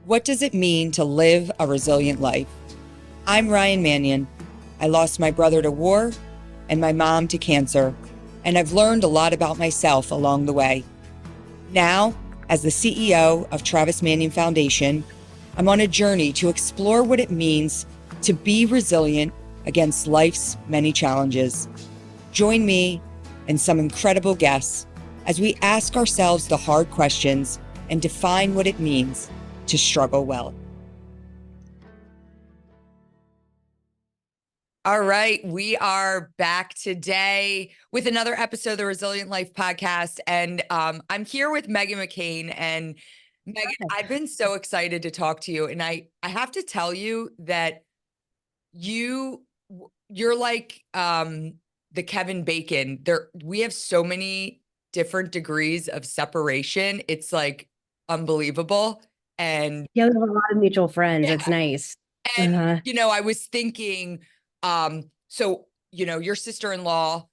What does it mean to live a resilient life? I'm Ryan Manion. I lost my brother to war and my mom to cancer, and I've learned a lot about myself along the way. Now, as the CEO of Travis Manion Foundation, I'm on a journey to explore what it means to be resilient against life's many challenges. Join me and some incredible guests as we ask ourselves the hard questions and define what it means to struggle well. All right, we are back today with another episode of the Resilient Life podcast, and I'm here with Meghan McCain. And Meghan, I've been so excited to talk to you, and I have to tell you that you're like the Kevin Bacon. We have so many different degrees of separation. It's like unbelievable. And yeah, we have a lot of mutual friends. yeah. It's nice. And, Uh-huh. I was thinking, your sister-in-law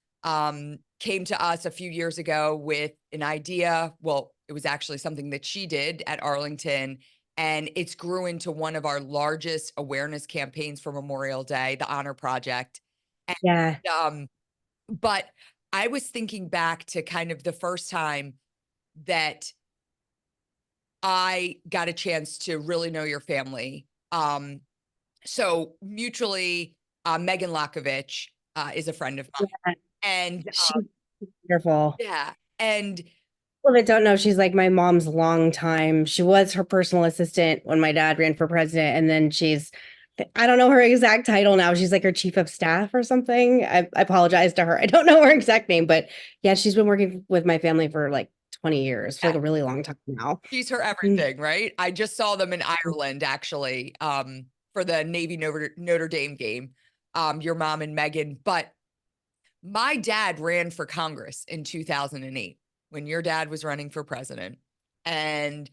came to us a few years ago with an idea. Well, it was actually something that she did at Arlington, and it's grew into one of our largest awareness campaigns for Memorial Day, the Honor Project. And, Yeah. but I was thinking back to kind of the first time that I got a chance to really know your family. So mutually, Megan Lakovich is a friend of mine. Yeah. And She's wonderful. yeah, and People that don't know, she's like my mom's long time. She was her personal assistant when my dad ran for president. And then I don't know her exact title now. She's like her chief of staff or something. I apologize to her. I don't know her exact name, but yeah, she's been working with my family for like 20 years, for like a really long time now. she's her everything, right? I just saw them in Ireland, actually, for the Navy Notre Dame game, your mom and Megan. But my dad ran for Congress in 2008 when your dad was running for president. And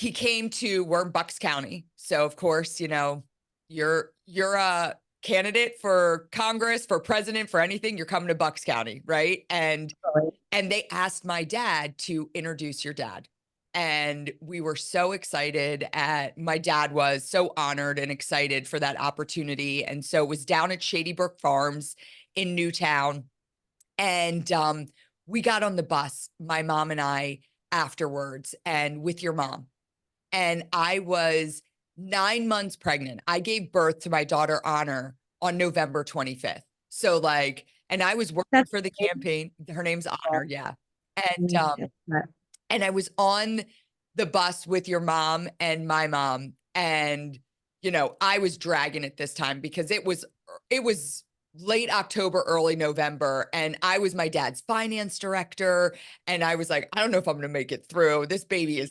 we're in Bucks County. So of course, you're a candidate for Congress, for president, for anything, you're coming to Bucks County, right? And they asked my dad to introduce your dad. And we were so excited my dad was so honored and excited for that opportunity. And so it was down at Shady Brook Farms in Newtown. And we got on the bus, my mom and I, afterwards, and with your mom. And I was 9 months pregnant. I gave birth to my daughter Honor on November 25th. So and I was working for the campaign. Her name's Honor, yeah. And I was on the bus with your mom and my mom, and I was dragging it this time because it was late October, early November, and I was my dad's finance director, and I was like, I don't know if I'm going to make it through. This baby is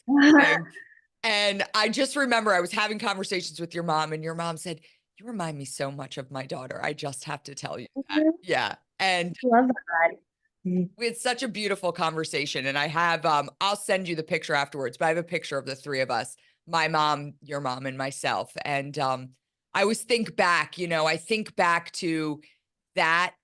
And I just remember I was having conversations with your mom, and your mom said, "You remind me so much of my daughter. I just have to tell you that." Yeah. And Love that. we had such a beautiful conversation. And I have, I'll send you the picture afterwards, but I have a picture of the three of us, my mom, your mom, and myself. And I always think back, I think back to that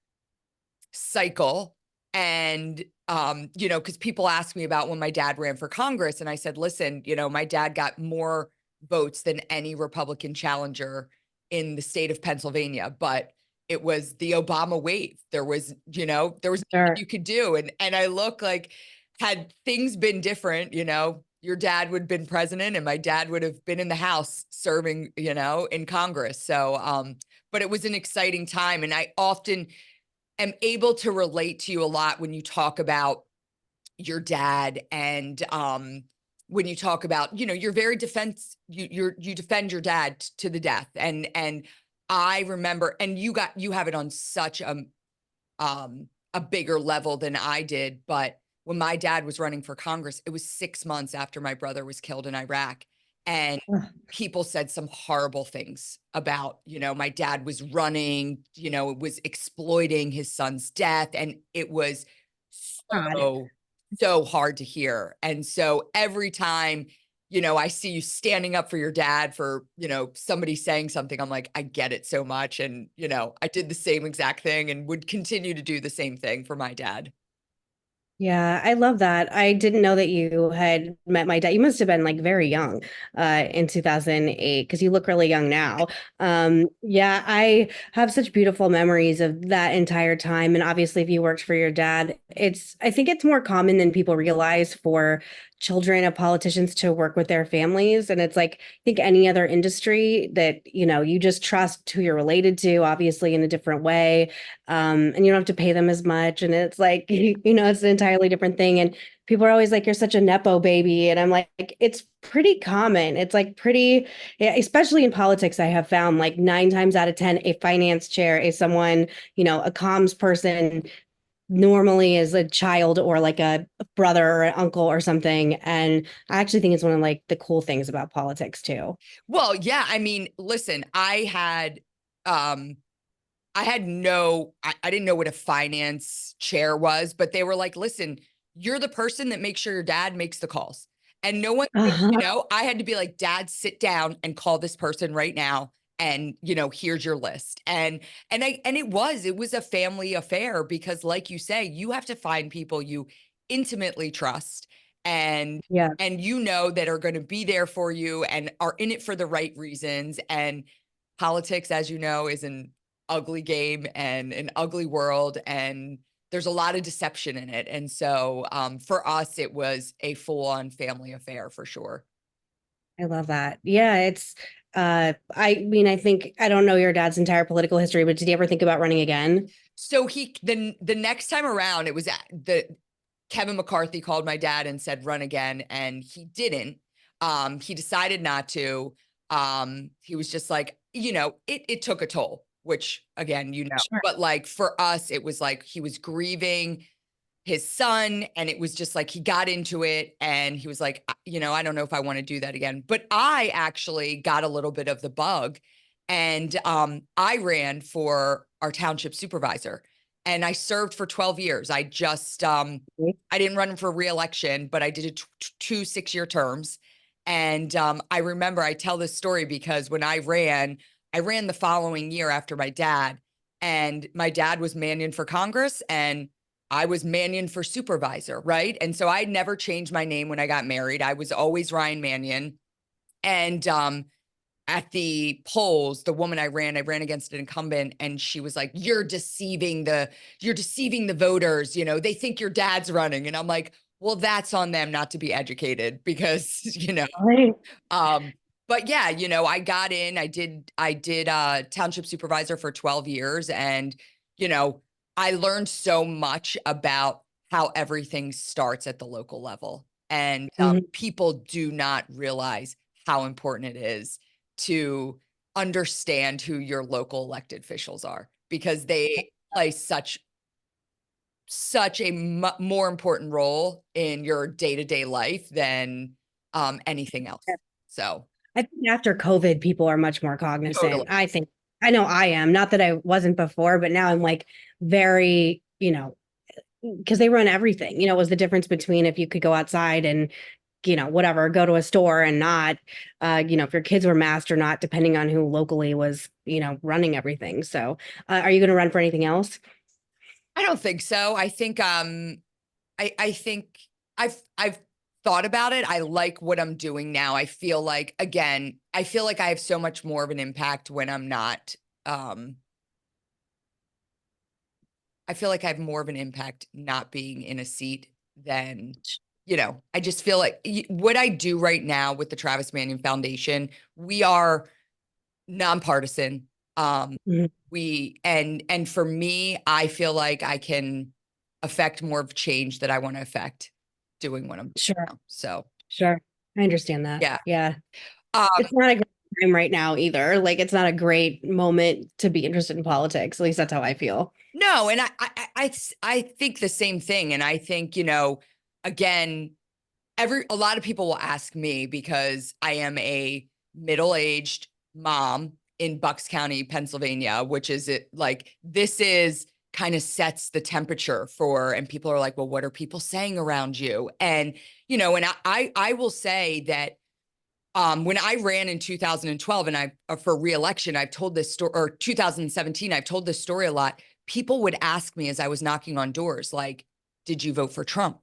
cycle. And because people ask me about when my dad ran for Congress, and I said, listen, my dad got more votes than any Republican challenger in the state of Pennsylvania, but it was the Obama wave. There was nothing you could do. And I look like, had things been different, your dad would have been president and my dad would have been in the House serving, in Congress. So, but it was an exciting time. And I often am able to relate to you a lot when you talk about your dad, and when you talk about, you're very you defend your dad to the death. And I remember, and you have it on such a bigger level than I did. But when my dad was running for Congress, it was 6 months after my brother was killed in Iraq. And people said some horrible things about, my dad was running, it was exploiting his son's death. And it was so hard to hear. And so every time, I see you standing up for your dad, for, somebody saying something, I'm like, I get it so much. And, I did the same exact thing and would continue to do the same thing for my dad. Yeah, I love that. I didn't know that you had met my dad. You must have been like very young in 2008 because you look really young now. Yeah, I have such beautiful memories of that entire time. And obviously, if you worked for your dad, I think it's more common than people realize for children of politicians to work with their families. And it's like, I think any other industry that, you just trust who you're related to, obviously in a different way, and you don't have to pay them as much. And it's like, it's an entirely different thing. And people are always like, you're such a Nepo baby. And I'm like, it's pretty common. It's like pretty, yeah, especially in politics, I have found like 9 times out of 10, a finance chair is someone, a comms person normally is a child or like a brother or an uncle or something. And I actually think it's one of like the cool things about politics too. Well, yeah, I mean, listen, um I had no, I didn't know what a finance chair was, but they were like, listen, you're the person that makes sure your dad makes the calls. And no one, Uh-huh. I had to be like, Dad, sit down and call this person right now. And, here's your list. And it was a family affair because like you say, you have to find people you intimately trust and Yeah. that are going to be there for you and are in it for the right reasons. And politics, as you know, is an ugly game and an ugly world, and there's a lot of deception in it. And so for us, it was a full-on family affair for sure. I love that. Yeah, I mean, I think I don't know your dad's entire political history, but did he ever think about running again? So the next time around, it was the Kevin McCarthy called my dad and said run again, and he didn't. He decided not to. He was just like, it took a toll, which again, Sure. but like for us, it was like he was grieving his son, and it was just like he got into it and he was like, I don't know if I want to do that again. But I actually got a little bit of the bug, and I ran for our township supervisor, and I served for 12 years. I didn't run for reelection, but I did two 6-year terms. And I remember, I tell this story because when I ran the following year after my dad, and my dad was Manion for Congress and I was Manion for supervisor, right? And so I never changed my name when I got married. I was always Ryan Manion. And at the polls, the woman I ran against an incumbent, and she was like, you're deceiving the voters. They think your dad's running. And I'm like, well, that's on them not to be educated because, Right. um, but yeah, I got in, I did township supervisor for 12 years, and, you know, I learned so much about how everything starts at the local level. And Mhm. people do not realize how important it is to understand who your local elected officials are, because they play such a more important role in your day-to-day life than anything else. So I think after COVID, people are much more totally. cognizant. I think I know I am. Not that I wasn't before, but now I'm like very, because they run everything. It was the difference between if you could go outside and, whatever, go to a store and not, if your kids were masked or not, depending on who locally was, running everything. So, are you going to run for anything else? I don't think so. I think I've thought about it. I like what I'm doing now. I feel like, again, I feel like I have so much more of an impact when I'm not um I feel like I have more of an impact not being in a seat than, I just feel like what I do right now with the Travis Manion Foundation, we are nonpartisan. Mhm. And for me, I feel like I can affect more of change that I want to affect doing what I'm doing Sure, now. So sure. I understand that. yeah. Yeah. Um, It's not a great time right now either. Like, it's not a great moment to be interested in politics. At least that's how I feel. no, and I think the same thing. And I think, again, a lot of people will ask me because I am a middle-aged mom in Bucks County, Pennsylvania, which is it like this is kind of sets the temperature for, and people are like, well, what are people saying around you? And and I will say that when I ran in 2012 and I for reelection, I've told this story, or 2017, I've told this story a lot. People would ask me as I was knocking on doors, like, did you vote for Trump?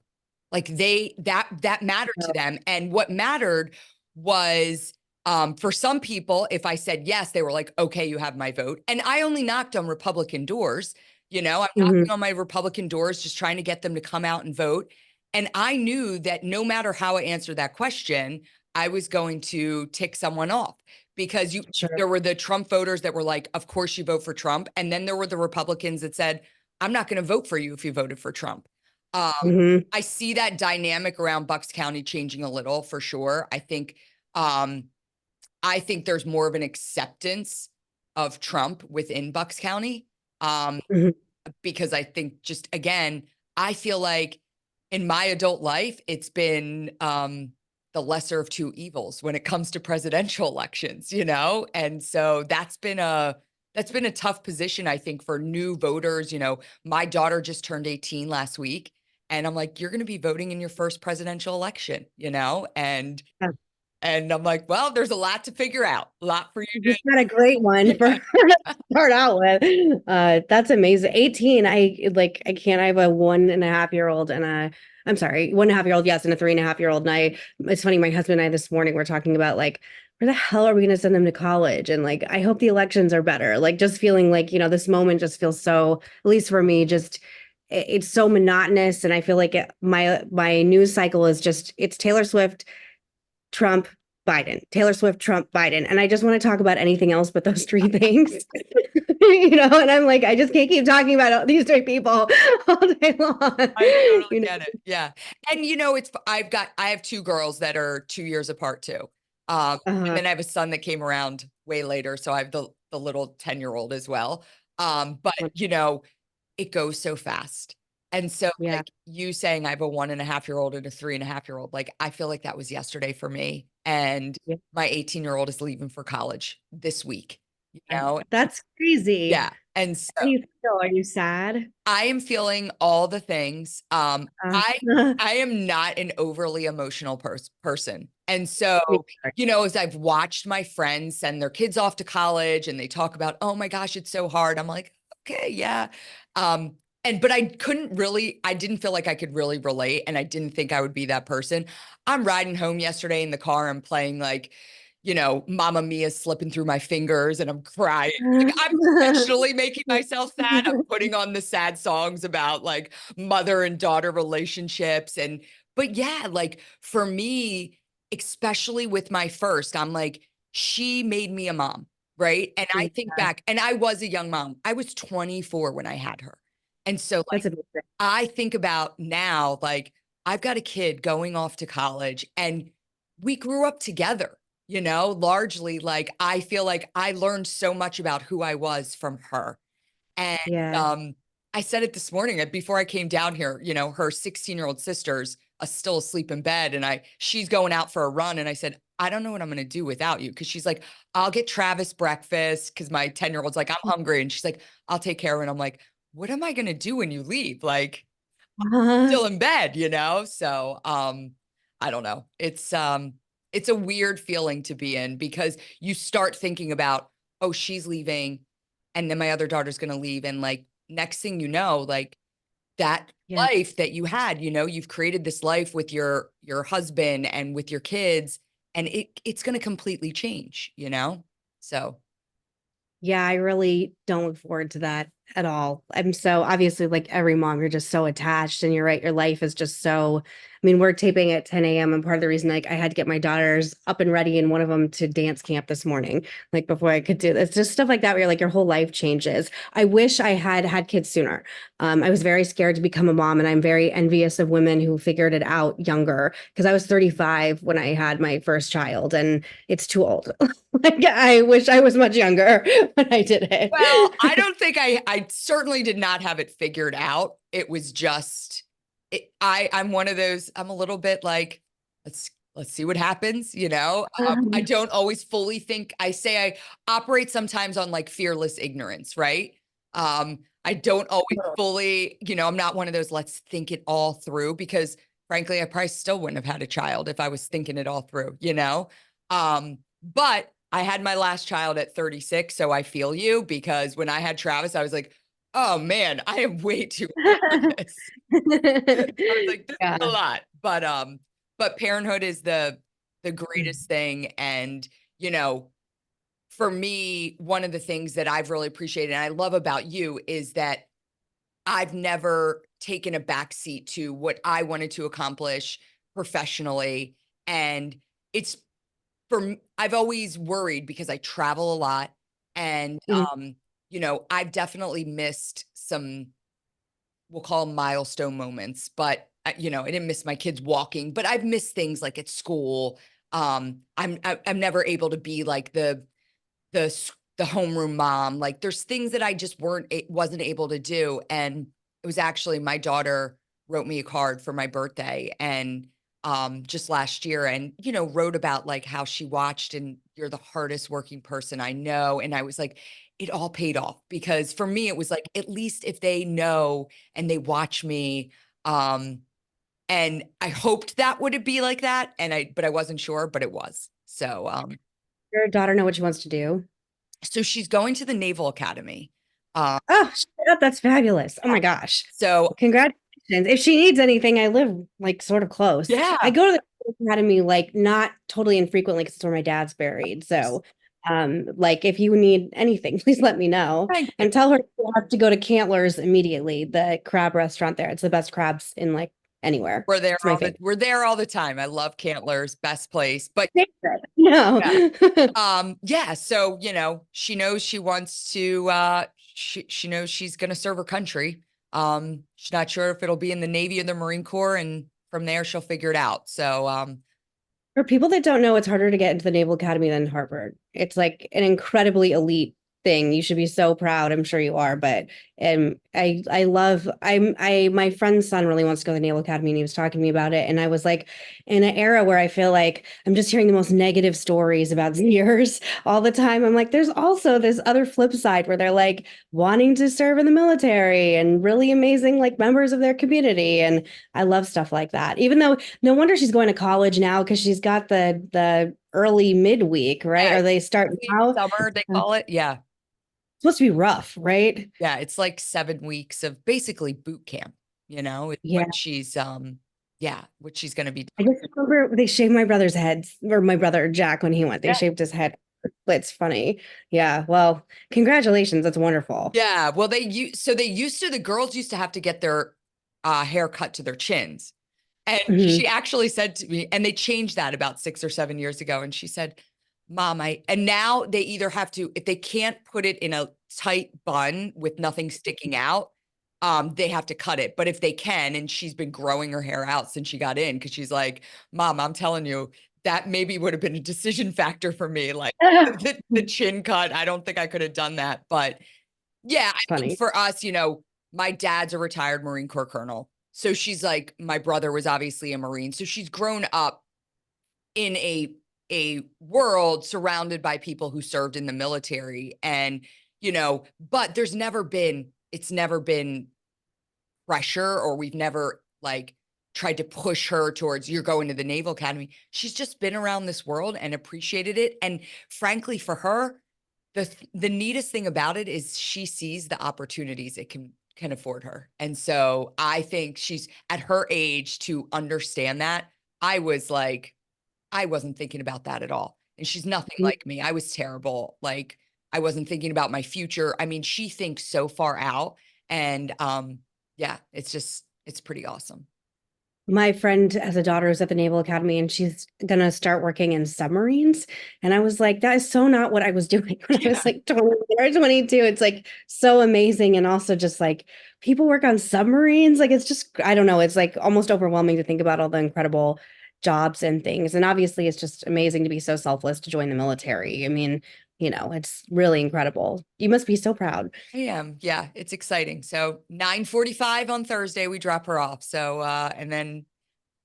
Like that mattered to them. And what mattered was, for some people, if I said yes, they were like, okay, you have my vote. And I only knocked on Republican doors. I'm knocking on my Republican doors, just trying to get them to come out and vote. And I knew that no matter how I answered that question, I was going to tick someone off, because there were the Trump voters that were like, of course you vote for Trump. And then there were the Republicans that said, I'm not going to vote for you if you voted for Trump. I see that dynamic around Bucks County changing a little, for sure. I think there's more of an acceptance of Trump within Bucks County, because I think, just again, I feel like in my adult life, it's been the lesser of two evils when it comes to presidential elections, and so that's been a tough position, I think, for new voters. My daughter just turned 18 last week, and I'm like, you're going to be voting in your first presidential election, and I'm like, well, there's a lot to figure out, a lot for you You've got a great one for start out with. That's amazing. 18. I can't. I have a 1.5-year-old and I'm sorry, 1.5-year-old, yes, and a 3.5-year-old. And it's funny, my husband and I this morning were talking about, like, where the hell are we going to send them to college? And like, I hope the elections are better. Like, just feeling like, this moment just feels so, at least for me, just it's so monotonous. And I feel like my news cycle is just, it's Taylor Swift, Trump, Biden, Taylor Swift, Trump, Biden. And I just want to talk about anything else but those three things. And I'm like, I just can't keep talking about these three people all day long. I totally get it. Yeah. And I have two girls that are 2 years apart too. And then I have a son that came around way later. So I have the little 10-year-old as well. But it goes so fast. And so like you saying I have a 1.5-year-old and a 3.5-year-old, like, I feel like that was yesterday for me. And my 18-year-old is leaving for college this week, That's crazy. Yeah. And so, how do you feel? Are you sad? I am feeling all the things. I am not an overly emotional person. And so, as I've watched my friends send their kids off to college and they talk about, oh my gosh, it's so hard. I'm like, okay, yeah. But I didn't feel like I could really relate, and I didn't think I would be that person. I'm riding home yesterday in the car. I'm playing like, Mamma Mia slipping through my fingers, and I'm crying. Like, I'm intentionally making myself sad. I'm putting on the sad songs about like mother and daughter relationships. But yeah, like for me, especially with my first, I'm like, she made me a mom, right? And I think back, and I was a young mom. I was 24 when I had her. And so like, I think about now, like, I've got a kid going off to college, and we grew up together, largely. Like, I feel like I learned so much about who I was from her. And I said it this morning before I came down here, her 16-year-old sister's still asleep in bed, and she's going out for a run. And I said, I don't know what I'm going to do without you. Cause she's like, I'll get Travis breakfast. Cause my 10-year-old's like, I'm hungry. And she's like, I'll take care of it. And I'm like, what am I going to do when you leave? Like, I'm still in bed, So, I don't know. It's a weird feeling to be in, because you start thinking about, oh, she's leaving, and then my other daughter's going to leave. And like, next thing you know, like, that life that you had, you've created this life with your husband and with your kids, and it's going to completely change, So. Yeah, I really don't look forward to that at all. I'm so, obviously, like every mom, you're just so attached, and you're right. Your life is just so, we're taping at 10 a.m. and part of the reason, like, I had to get my daughters up and ready, and one of them to dance camp this morning, like before I could do this, just stuff like that, where you're like, your whole life changes. I wish I had had kids sooner. I was very scared to become a mom, and I'm very envious of women who figured it out younger, because I was 35 when I had my first child, and it's too old. Like, I wish I was much younger when I did it. Well, I don't think I certainly did not have it figured out. It was just, I'm one of those, I'm a little bit like, let's see what happens, I don't always fully think. I operate sometimes on like fearless ignorance, right? I don't always fully, I'm not one of those, let's think it all through, because frankly, I probably still wouldn't have had a child if I was thinking it all through, But I had my last child at 36, so I feel you, because when I had Travis, I was like, Oh man, I am way too old for this. I was like, this is a Yeah. lot. But parenthood is the Mm. greatest thing. And, you know, for me, one of the things that I've really appreciated and I love about you is that I've never taken a backseat to what I wanted to accomplish professionally. And it's I've always worried because I travel a lot and, Mhm. you know, I've definitely missed some, we'll call them milestone moments, but you know, I didn't miss my kids walking, but I've missed things like at school. I'm never able to be like the homeroom mom. Like there's things that I just wasn't able to do. And it was actually my daughter wrote me a card for my birthday and just last year and you know wrote about like how she watched and you're the hardest working person I know. And I was like, it all paid off because for me it was like at least if they know and they watch me, um and I hoped that would it be like that and I wasn't sure, but it was. Your daughter know what she wants to do? So she's going to the Naval Academy. Uh, Oh, shut up. That's fabulous. Oh my gosh. so Congratulations. If she needs anything, I live like sort of close. I yeah, go to the academy like not totally infrequently because it's where my dad's buried. course. So, like if you need anything, please let me know Thank you. and tell her to have to go to Cantler's immediately, the crab restaurant there. It's the best crabs in like anywhere. It's my favorite. We're there all the time. I love Cantler's, best place. But Favorite. No. yeah. Yeah, so you know, she knows she wants to she knows she's gonna serve her country. She's not sure if it'll be in the Navy or the Marine Corps, and from there she'll figure it out. For people that don't know, it's harder to get into the Naval Academy than Harvard. It's like an incredibly elite thing. You should be so proud. I'm sure you are, but I love I my friend's son really wants to go to the Naval Academy and he was talking to me about it. And I was like, in an era where I feel like I'm just hearing the most negative stories about seniors all the time. I'm like, there's also this other flip side where they're like wanting to serve in the military and really amazing like members of their community. And I love stuff like that. Even though no wonder she's going to college now because she's got the early midweek, right? yeah, Or they start now. summer they It's call it. Yeah. supposed to be rough, right? Yeah, it's like 7 weeks of basically boot camp, you know, is Yeah. what she's gonna be I doing. just remember they shaved my brother's head, or my brother Jack when he went. They Yeah. shaved his head. It's funny. Yeah. Well, congratulations. That's wonderful. Yeah. Well, the girls used to have to get their hair cut to their chins. And Mhm. she actually said to me, and they changed that about 6 or 7 years ago. And she said, Mom, and now they either have to, if they can't put it in a tight bun with nothing sticking out, they have to cut it. But if they can, and she's been growing her hair out since she got in, because she's like, Mom, I'm telling you, that maybe would have been a decision factor for me. Like the chin cut, I don't think I could have done that. But yeah, I mean, Funny. for us, you know, my dad's a retired Marine Corps colonel. So she's like, my brother was obviously a Marine. So she's grown up in a world surrounded by people who served in the military. And, you know, but it's never been pressure or we've never like tried to push her towards you're going to the Naval Academy. She's just been around this world and appreciated it. And frankly, for her, the neatest thing about it is she sees the opportunities it can afford her. And so I think she's at her age to understand that. I was like, I wasn't thinking about that at all. And she's nothing like me. I was terrible. Like I wasn't thinking about my future. I mean, she thinks so far out. And yeah, it's pretty awesome. My friend has a daughter who's at the Naval Academy and she's gonna start working in submarines. And I was like, that is so not what I was doing when I Yeah. was like 20 or 22. It's like so amazing. And also just like people work on submarines. Like it's just, I don't know, it's like almost overwhelming to think about all the incredible jobs and things. And obviously it's just amazing to be so selfless to join the military. I mean, it's really incredible. You must be so proud. I am. Yeah, it's exciting. So 9:45 on Thursday, we drop her off. And then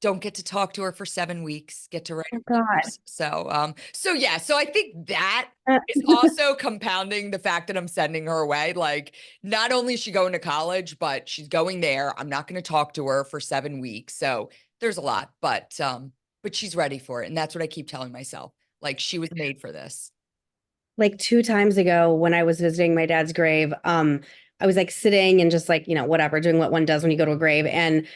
don't get to talk to her for 7 weeks, get to write Oh her God. letters. So I think that is also compounding the fact that I'm sending her away. Like, not only is she going to college, but she's going there. I'm not going to talk to her for 7 weeks. So there's a lot, but she's ready for it. And that's what I keep telling myself. Like, she was made for this. Like 2 times ago when I was visiting my dad's grave, I was like sitting and just like, whatever, doing what one does when you go to a grave. And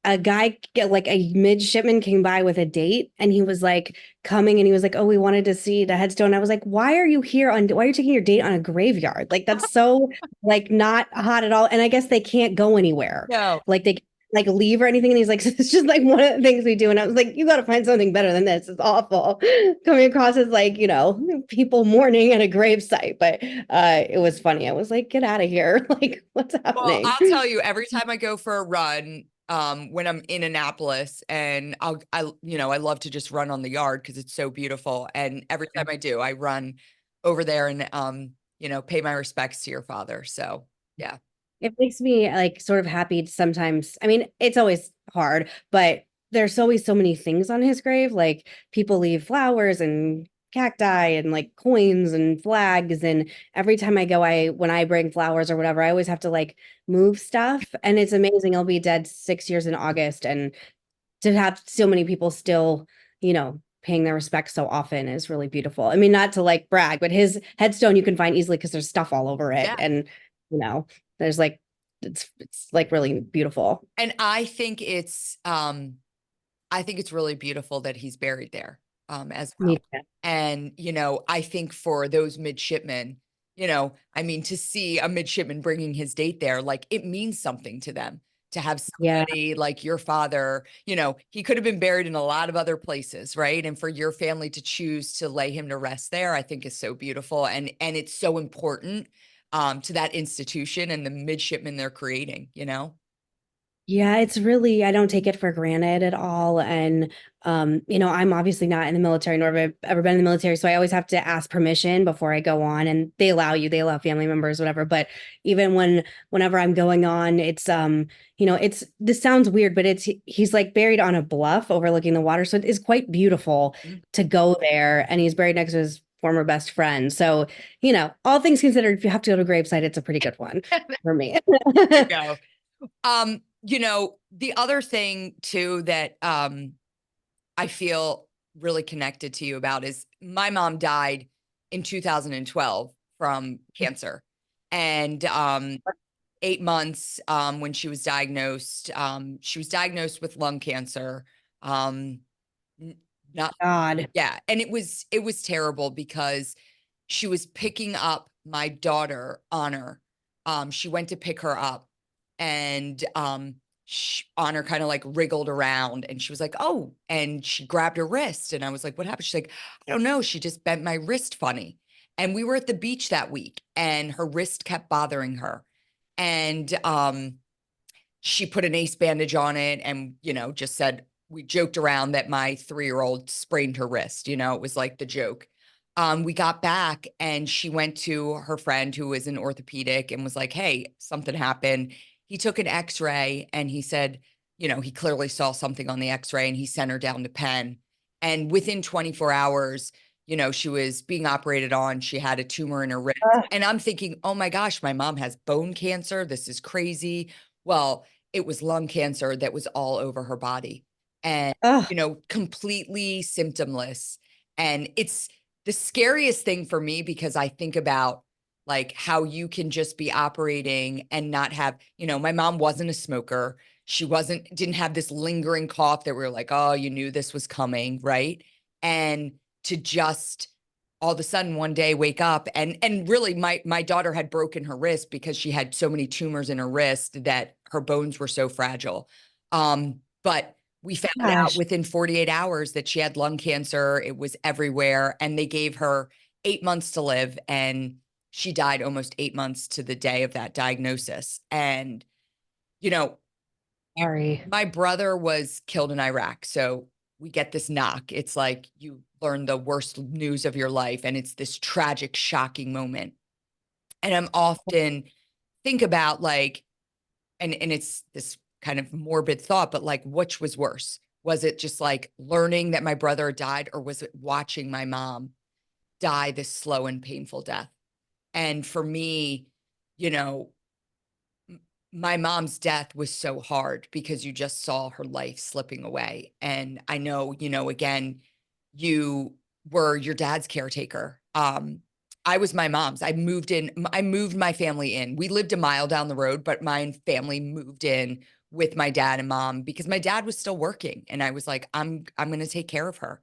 a guy, like a midshipman, came by with a date, and he was like coming and he was like, "Oh, we wanted to see the headstone." I was like, "Why are you here why are you taking your date on a graveyard? Like, that's so like not hot at all." And I guess they can't go anywhere. No. Like they can't, like leave or anything. And he's like, "It's just like one of the things we do." And I was like, "You got to find something better than this. It's awful." Coming across as like, people mourning at a gravesite. But it was funny. I was like, "Get out of here." Like, what's Well, happening? I'll tell you, every time I go for a run, when I'm in Annapolis, and I love to just run on the yard because it's so beautiful. And every time I do, I run over there and, pay my respects to your father. So yeah. It makes me like sort of happy sometimes. I mean, it's always hard, but there's always so many things on his grave. Like people leave flowers and cacti and like coins and flags. And every time I go, when I bring flowers or whatever, I always have to like move stuff. And it's amazing. He'll be dead 6 years in August. And to have so many people still, paying their respects so often is really beautiful. I mean, not to like brag, but his headstone you can find easily because there's stuff all over it. Yeah. And, you know, there's like it's like really beautiful. And I think it's really beautiful that he's buried there, as Me well. too. And, I think for those midshipmen, I mean, to see a midshipman bringing his date there, like it means something to them to have Yeah. somebody like your father. He could have been buried in a lot of other places, right? And for your family to choose to lay him to rest there, I think is so beautiful. And it's so important, to that institution and the midshipmen they're creating. Yeah, it's really, I don't take it for granted at all. And, I'm obviously not in the military, nor have I ever been in the military. So I always have to ask permission before I go on, and they allow family members, whatever. But even whenever I'm going on, this sounds weird, but he's like buried on a bluff overlooking the water. So it is quite beautiful Mhm. to go there. And he's buried next to his former best friend. So, all things considered, if you have to go to a gravesite, it's a pretty good one for me. There you go. The other thing too that, I feel really connected to you about is my mom died in 2012 from cancer. And 8 months, when she was diagnosed with lung cancer. Um, Not God. Yeah, and it was terrible because she was picking up my daughter, Honor. She went to pick her up, and Honor kind of like wriggled around, and she was like, "Oh," and she grabbed her wrist, and I was like, "What happened?" She's like, "I don't know. She just bent my wrist funny." And we were at the beach that week, and her wrist kept bothering her, and she put an ace bandage on it, and just said, we joked around that my 3-year-old sprained her wrist. It was like the joke. We got back, and she went to her friend who was an orthopedic and was like, "Hey, something happened." He took an x-ray, and he said, he clearly saw something on the x-ray, and he sent her down to Penn. And within 24 hours, she was being operated on. She had a tumor in her wrist. Ugh. And I'm thinking, oh my gosh, my mom has bone cancer. This is crazy. Well, it was lung cancer that was all over her body, and, Ugh. completely symptomless. And it's the scariest thing for me because I think about like how you can just be operating and not have, my mom wasn't a smoker. She didn't have this lingering cough that we were like, oh, you knew this was coming, right? And to just all of a sudden one day wake up, and really my daughter had broken her wrist because she had so many tumors in her wrist that her bones were so fragile. But we found out Gosh. within 48 hours that she had lung cancer. It was everywhere, and they gave her 8 months to live, and she died almost 8 months to the day of that diagnosis. And you know Sorry. my brother was killed in Iraq. So we get this knock. It's like you learn the worst news of your life, and it's this tragic, shocking moment. And I'm often think about like, and it's this kind of morbid thought, but like, which was worse? Was it just like learning that my brother died, or was it watching my mom die this slow and painful death? And for me, you know, my mom's death was so hard because you just saw her life slipping away. And I know, again, you were your dad's caretaker. I was my mom's. I moved my family in. We lived a mile down the road, but my family moved in with my dad and mom because my dad was still working. And I was like, I'm going to take care of her.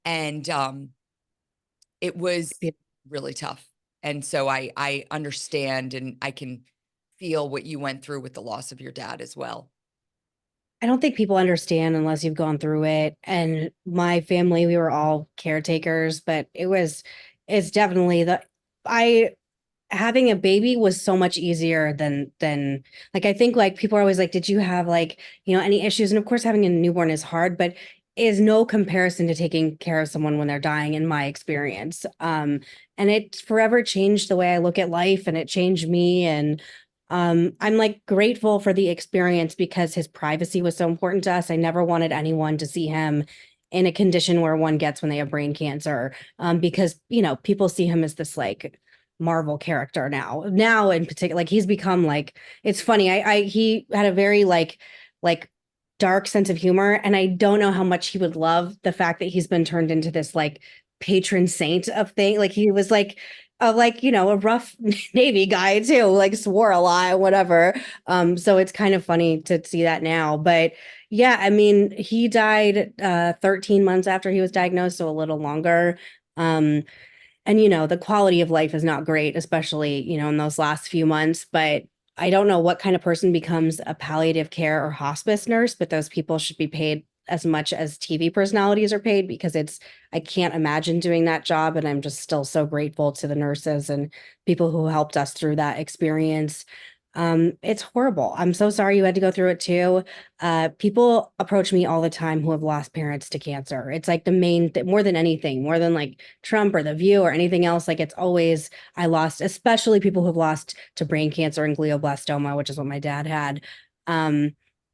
And it was really tough. And so I understand and I can feel what you went through with the loss of your dad as well. I don't think people understand unless you've gone through it. And my family, we were all caretakers, but it's definitely I, having a baby was so much easier than like I think like people are always like, did you have like, any issues? And of course having a newborn is hard, but is no comparison to taking care of someone when they're dying in my experience. And it forever changed the way I look at life, and it changed me. And I'm like grateful for the experience because his privacy was so important to us. I never wanted anyone to see him in a condition where one gets when they have brain cancer. Because people see him as this like Marvel character now in particular. Like he's become like, it's funny. He had a very like dark sense of humor, and I don't know how much he would love the fact that he's been turned into this like patron saint of thing. Like he was like a rough Navy guy too, like swore a lot, whatever. So it's kind of funny to see that now. But yeah, I mean, he died 13 months after he was diagnosed, so a little longer. And the quality of life is not great, especially in those last few months. But I don't know what kind of person becomes a palliative care or hospice nurse, but those people should be paid as much as TV personalities are paid, because I can't imagine doing that job. And I'm just still so grateful to the nurses and people who helped us through that experience. It's horrible. I'm so sorry you had to go through it too. People approach me all the time who have lost parents to cancer. It's like the main more than anything, more than like Trump or The View or anything else. Like it's always, I lost, especially people who've lost to brain cancer and glioblastoma, which is what my dad had.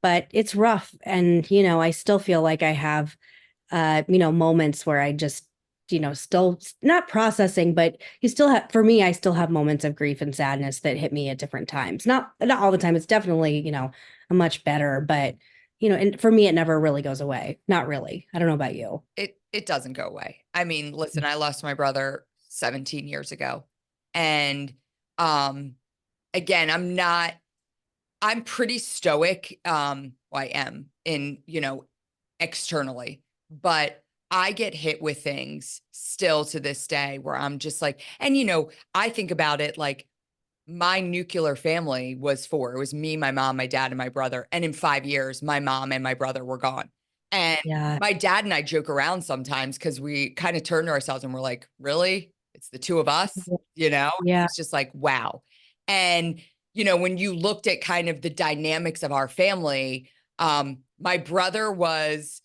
But it's rough. And, I still feel like I have, moments where I just, still not processing, but you still have, for me, I still have moments of grief and sadness that hit me at different times. Not all the time. It's definitely, a much better, but, and for me, it never really goes away. Not really. I don't know about you. It doesn't go away. I mean, listen, I lost my brother 17 years ago. And again, I'm pretty stoic. Well, I am externally, but I get hit with things still to this day where I'm just like, and I think about it like my nuclear family was four. It was me, my mom, my dad, and my brother. And in 5 years, my mom and my brother were gone. And Yeah. my dad and I joke around sometimes because we kind of turn to ourselves and we're like, really? It's the two of us, Yeah. It's just like, wow. And, when you looked at kind of the dynamics of our family, my brother was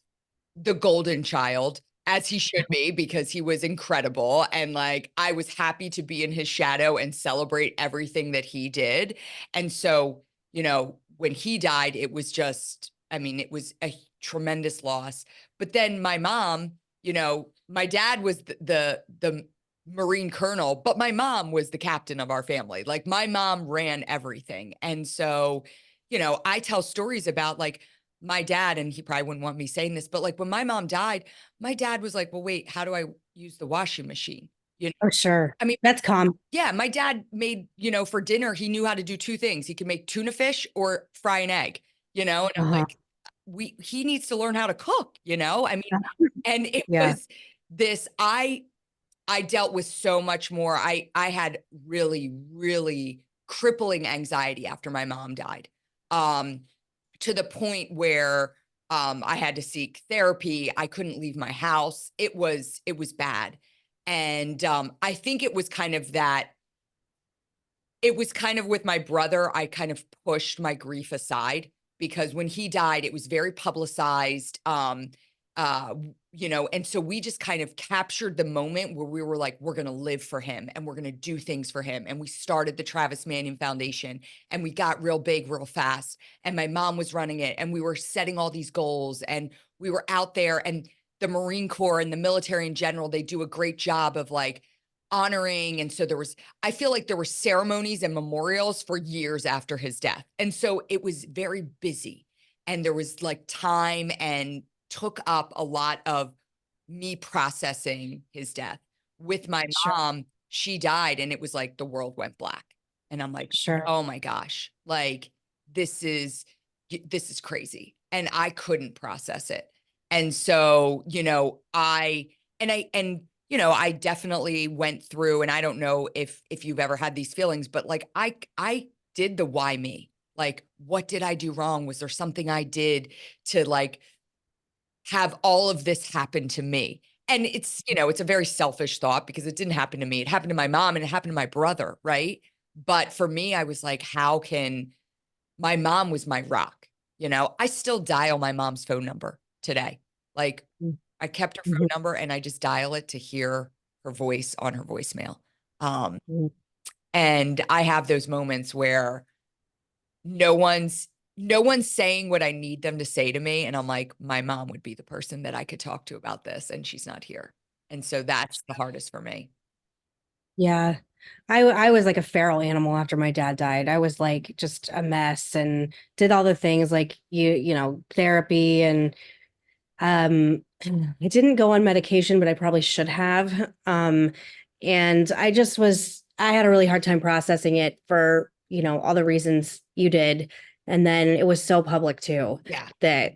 the golden child, as he should be, because he was incredible. And like, I was happy to be in his shadow and celebrate everything that he did. And so, when he died, it was just, I mean, it was a tremendous loss. But then my mom, my dad was the Marine colonel, but my mom was the captain of our family. Like my mom ran everything. And so, I tell stories about like my dad, and he probably wouldn't want me saying this, but like when my mom died, my dad was like, well, wait, how do I use the washing machine? Oh, sure. I mean, That's calm. yeah, my dad made, for dinner, he knew how to do two things. He could make tuna fish or fry an egg, and I'm Uh-huh. like, he needs to learn how to cook, I mean, and it Yeah. was this, I dealt with so much more. I had really, really crippling anxiety after my mom died. To the point where I had to seek therapy. I couldn't leave my house. It was bad. And I think it was kind of that. It was kind of with my brother, I kind of pushed my grief aside because when he died, it was very publicized. And so we just kind of captured the moment where we were like, we're going to live for him and we're going to do things for him. And we started the Travis Manion Foundation and we got real big real fast. And my mom was running it and we were setting all these goals and we were out there, and the Marine Corps and the military in general, they do a great job of like honoring. And so I feel like there were ceremonies and memorials for years after his death. And so it was very busy and there was like time and took up a lot of me processing his death. With my Sure. mom, she died and it was like the world went black. And I'm like, Sure. oh my gosh, like this is crazy. And I couldn't process it. And so, I definitely went through, and I don't know if you've ever had these feelings, but like I did the why me. Like, what did I do wrong? Was there something I did to like have all of this happen to me? And it's a very selfish thought because it didn't happen to me. It happened to my mom and it happened to my brother, right? But for me, I was like, how can my mom was my rock? I still dial my mom's phone number today. Like I kept her phone number and I just dial it to hear her voice on her voicemail. Um, Mhm. and I have those moments where no one's no one's saying what I need them to say to me. And I'm like, my mom would be the person that I could talk to about this, and she's not here. And so that's the hardest for me. Yeah. I was like a feral animal after my dad died. I was like just a mess and did all the things like therapy and I didn't go on medication, but I probably should have. And I had a really hard time processing it for, all the reasons you did. And then it was so public too Yeah. that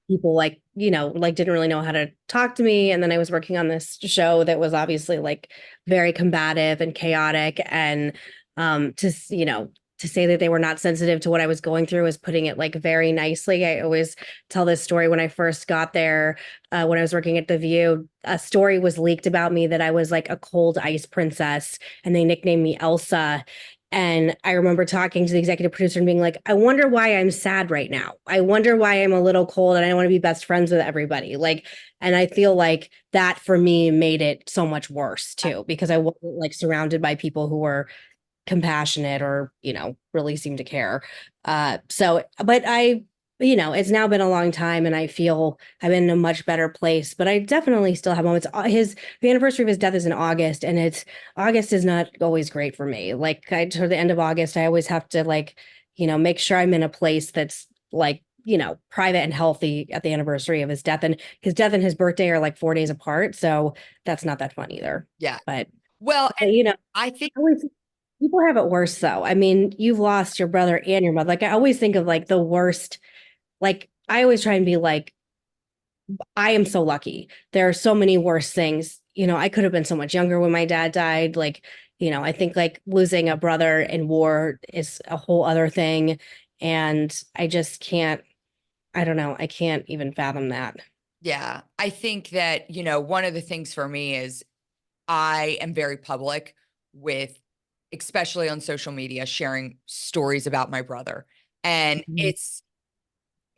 people like didn't really know how to talk to me. And then I was working on this show that was obviously like very combative and chaotic. And to say that they were not sensitive to what I was going through is putting it like very nicely. I always tell this story when I first got there, when I was working at The View. A story was leaked about me that I was like a cold ice princess, and they nicknamed me Elsa. And I remember talking to the executive producer and being like, I wonder why I'm sad right now. I wonder why I'm a little cold and I want to be best friends with everybody. Like, and I feel like that for me made it so much worse too, because I wasn't like surrounded by people who were compassionate or really seem to care. But it's now been a long time and I feel I'm in a much better place, but I definitely still have moments. The anniversary of his death is in August, and August is not always great for me. Like toward the end of August, I always have to make sure I'm in a place that's like private and healthy at the anniversary of his death. And his death and his birthday are like 4 days apart, so that's not that fun either. Yeah. But Well, but, and I think, I always people have it worse though. I mean, you've lost your brother and your mother. Like I always think of like the worst. Like I always try and be like, I am so lucky. There are so many worse things. I could have been so much younger when my dad died. Like, I think like losing a brother in war is a whole other thing. And I just can't, I don't know. I can't even fathom that. yeah, I think that, one of the things for me is I am very public with, especially on social media, sharing stories about my brother. And Mhm.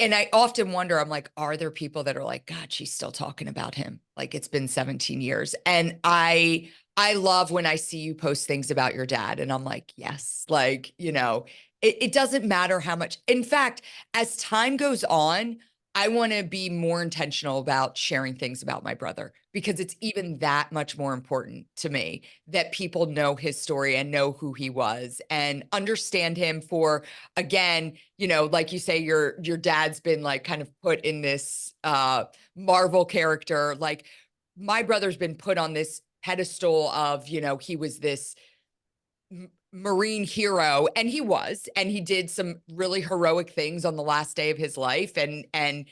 and I often wonder, I'm like, are there people that are like, God, she's still talking about him? Like it's been 17 years. And I love when I see you post things about your dad. And I'm like, yes, like, it doesn't matter how much. In fact, as time goes on, I want to be more intentional about sharing things about my brother because it's even that much more important to me that people know his story and know who he was and understand him for, again, like you say, your dad's been like kind of put in this Marvel character. Like my brother's been put on this pedestal of, he was this Marine hero, and he was, and he did some really heroic things on the last day of his life and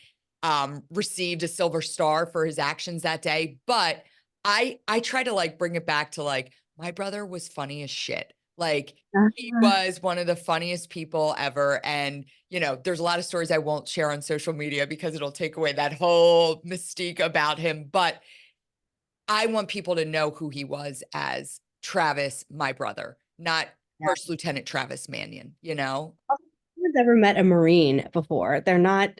received a silver star for his actions that day. But I try to like bring it back to like my brother was funny as shit. Like he was one of the funniest people ever. And, there's a lot of stories I won't share on social media because it'll take away that whole mystique about him. But I want people to know who he was as Travis, my brother, not Yeah. First Lieutenant Travis Manion. I've ever met a Marine before. They're not,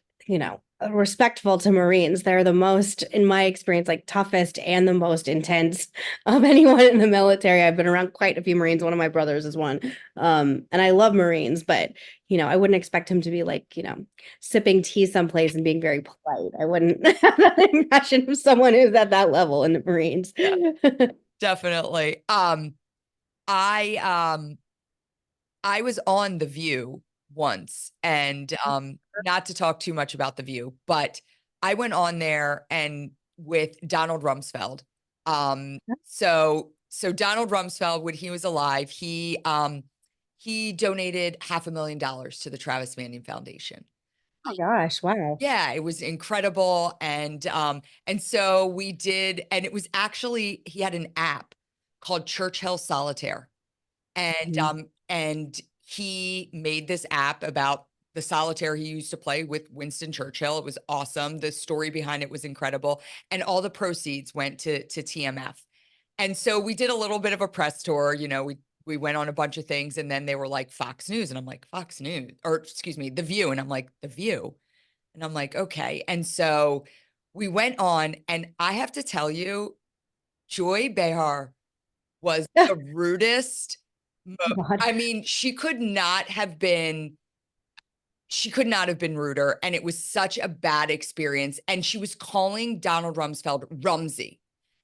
respectful to Marines. They're the most, in my experience, like toughest and the most intense of anyone in the military. I've been around quite a few Marines. One of my brothers is one. And I love Marines, but I wouldn't expect him to be like, sipping tea someplace and being very polite. I wouldn't have that impression of someone who's at that level in the Marines. Yeah, definitely. I um I was on The View once, and not to talk too much about The View, but I went on there and with Donald Rumsfeld. So so Donald Rumsfeld, when he was alive, he donated $500,000 to the Travis Manion Foundation. Oh my gosh, wow. Yeah, it was incredible. And so we did, and it was actually, he had an app called Churchill Solitaire. Mhm. And he made this app about the solitaire he used to play with Winston Churchill. It was awesome. The story behind it was incredible. And all the proceeds went to TMF. And so we did a little bit of a press tour. We went on a bunch of things, and then they were like Fox News. And I'm like, Fox News, or excuse me, The View. And I'm like, The View. And I'm like, okay. And so we went on, and I have to tell you, Joy Behar was the rudest. God. I mean, she could not have been ruder. And it was such a bad experience. And she was calling Donald Rumsfeld Rumsey.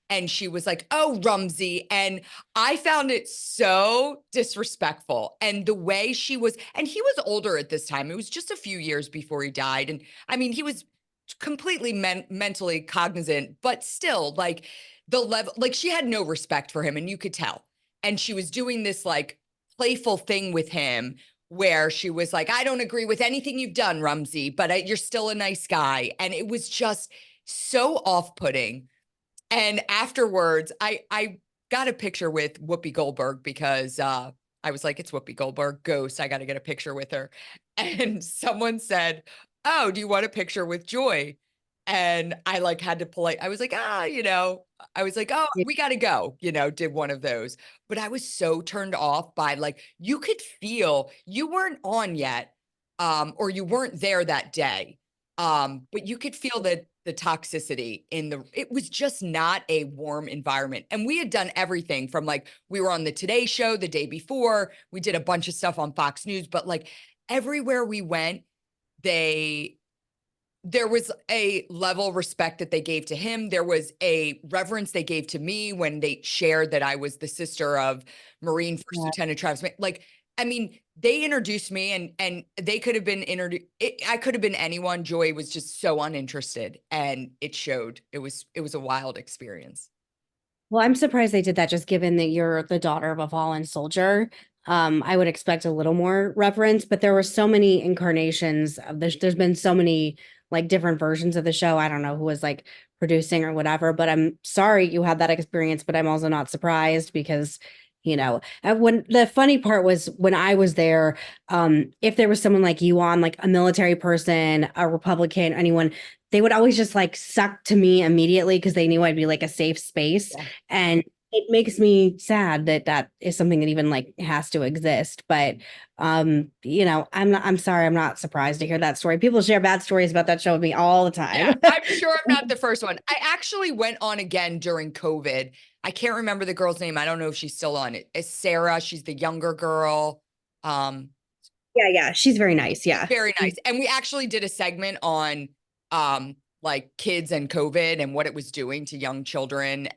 And she was like, oh, Rumsey. And I found it so disrespectful. And the way she was, and he was older at this time. It was just a few years before he died. And I mean, he was completely mentally cognizant, but still, like the level, like she had no respect for him. And you could tell. And she was doing this like playful thing with him where she was like, I don't agree with anything you've done, Rumsey, but you're still a nice guy. And it was just so off-putting. And afterwards, I got a picture with Whoopi Goldberg because I was like, it's Whoopi Goldberg, ghost. I got to get a picture with her. And someone said, oh, do you want a picture with Joy? And I like had to I was like, I was like, oh, we got to go, did one of those. But I was so turned off by like, you could feel you weren't on yet, or you weren't there that day. But you could feel the toxicity it was just not a warm environment. And we had done everything from like, we were on the Today Show the day before, we did a bunch of stuff on Fox News, but like everywhere we went, there was a level of respect that they gave to him. There was a reverence they gave to me when they shared that I was the sister of Marine First Yeah. Lieutenant Travis. Like, I mean, they introduced me, and they could have been introduced. I could have been anyone. Joy was just so uninterested, and it showed. It was a wild experience. Well, I'm surprised they did that just given that you're the daughter of a fallen soldier. I would expect a little more reverence, but there were so many incarnations of this. There's been so many like different versions of the show. I don't know who was like producing or whatever, but I'm sorry you had that experience, but I'm also not surprised because, when the funny part was when I was there, if there was someone like you on, like a military person, a Republican, anyone, they would always just like suck to me immediately because they knew I'd be like a safe space. Yeah. And it makes me sad that that is something that even like has to exist. But I'm sorry, I'm not surprised to hear that story. People share bad stories about that show with me all the Yeah, time. I'm sure I'm not the first one. I actually went on again during COVID. I can't remember the girl's name. I don't know if she's still on it. It's Sarah. She's the younger girl. Um, Yeah, she's very nice. Yeah. Very nice. And we actually did a segment on like kids and COVID and what it was doing to young children.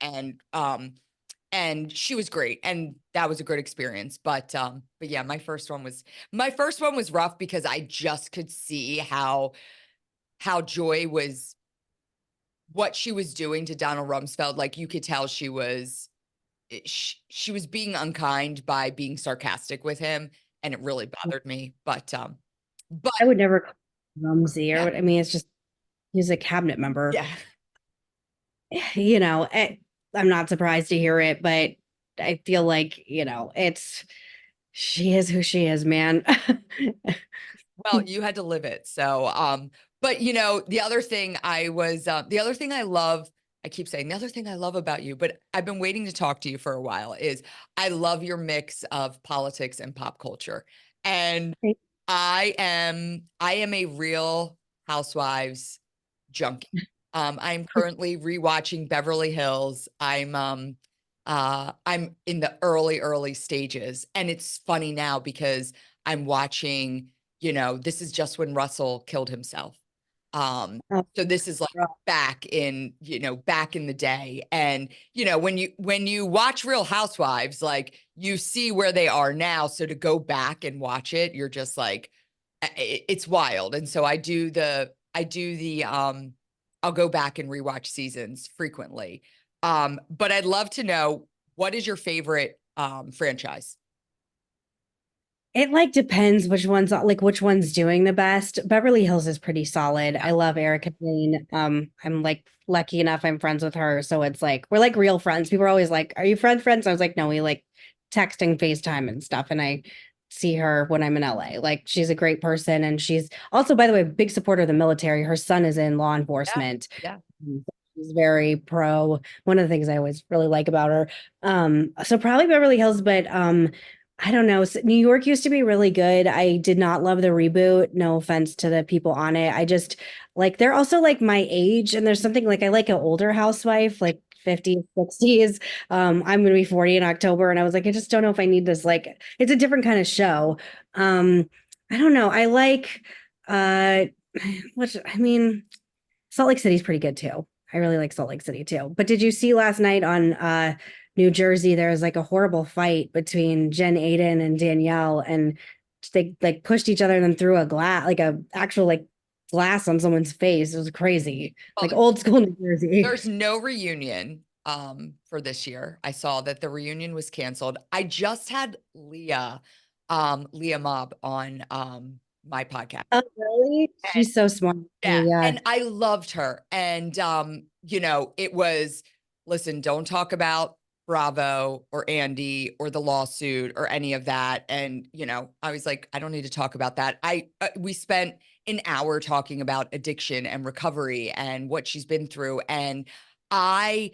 And she was great. And that was a good experience. But yeah, my first one was rough because I just could see how Joy was what she was doing to Donald Rumsfeld. Like you could tell she was being unkind by being sarcastic with him, and it really bothered me. But I would never call him Rumsey or yeah, what. I mean, it's just he's a cabinet member. yeah. I'm not surprised to hear it, but I feel like, she is who she is, man. Well, you had to live it. So, but the other thing the other thing I love, I keep saying the other thing I love about you, but I've been waiting to talk to you for a while is I love your mix of politics and pop culture. And I am a Real Housewives junkie. I'm currently rewatching Beverly Hills. I'm in the early stages, and it's funny now because I'm watching, this is just when Russell killed himself. Oh, So this is like back in the day. And when you watch Real Housewives, like you see where they are now. So to go back and watch it, you're just like, it's wild. And so I'll go back and rewatch seasons frequently. But I'd love to know, What is your favorite franchise? It like depends which one's doing the best. Beverly Hills is pretty solid. Yeah. I love Erica Jane. I'm like lucky enough I'm friends with her. So it's like we're like real friends. People are always like, "Are you friends?" I was like, "No, we like texting, FaceTime and stuff." And I see her when I'm in LA. Like she's a great person. And she's also, by the way, a big supporter of the military. Her son is in law Yeah. enforcement. Yeah. She's very pro. One of the things I always really like about her. So probably Beverly Hills, but I don't know. New York used to be really good. I did not love the reboot. No offense to the people on it. I just like they're also like my age, and there's something like I like an older housewife, like 50s, 60s. I'm gonna be 40 in October, and I was like, I just don't know if I need this. Like, it's a different kind of show. I don't know. I like which I mean, Salt Lake City's pretty good too. I really like Salt Lake City too. But did you see last night on New Jersey there was like a horrible fight between Jen Aiden and Danielle, and they like pushed each other and then threw a glass, like a actual like glass on someone's face. It was crazy. Well, Like old school New Jersey. there's no reunion for this year. I saw that the reunion was canceled. I just had Leah Mobb on my podcast. Oh, really? And She's so smart too, yeah, yeah. and I loved her. And you know, it was, listen, don't talk about Bravo or Andy or the lawsuit or any of that. And you know, I was like, I don't need to talk about that. We spent an hour talking about addiction and recovery and what she's been through. And I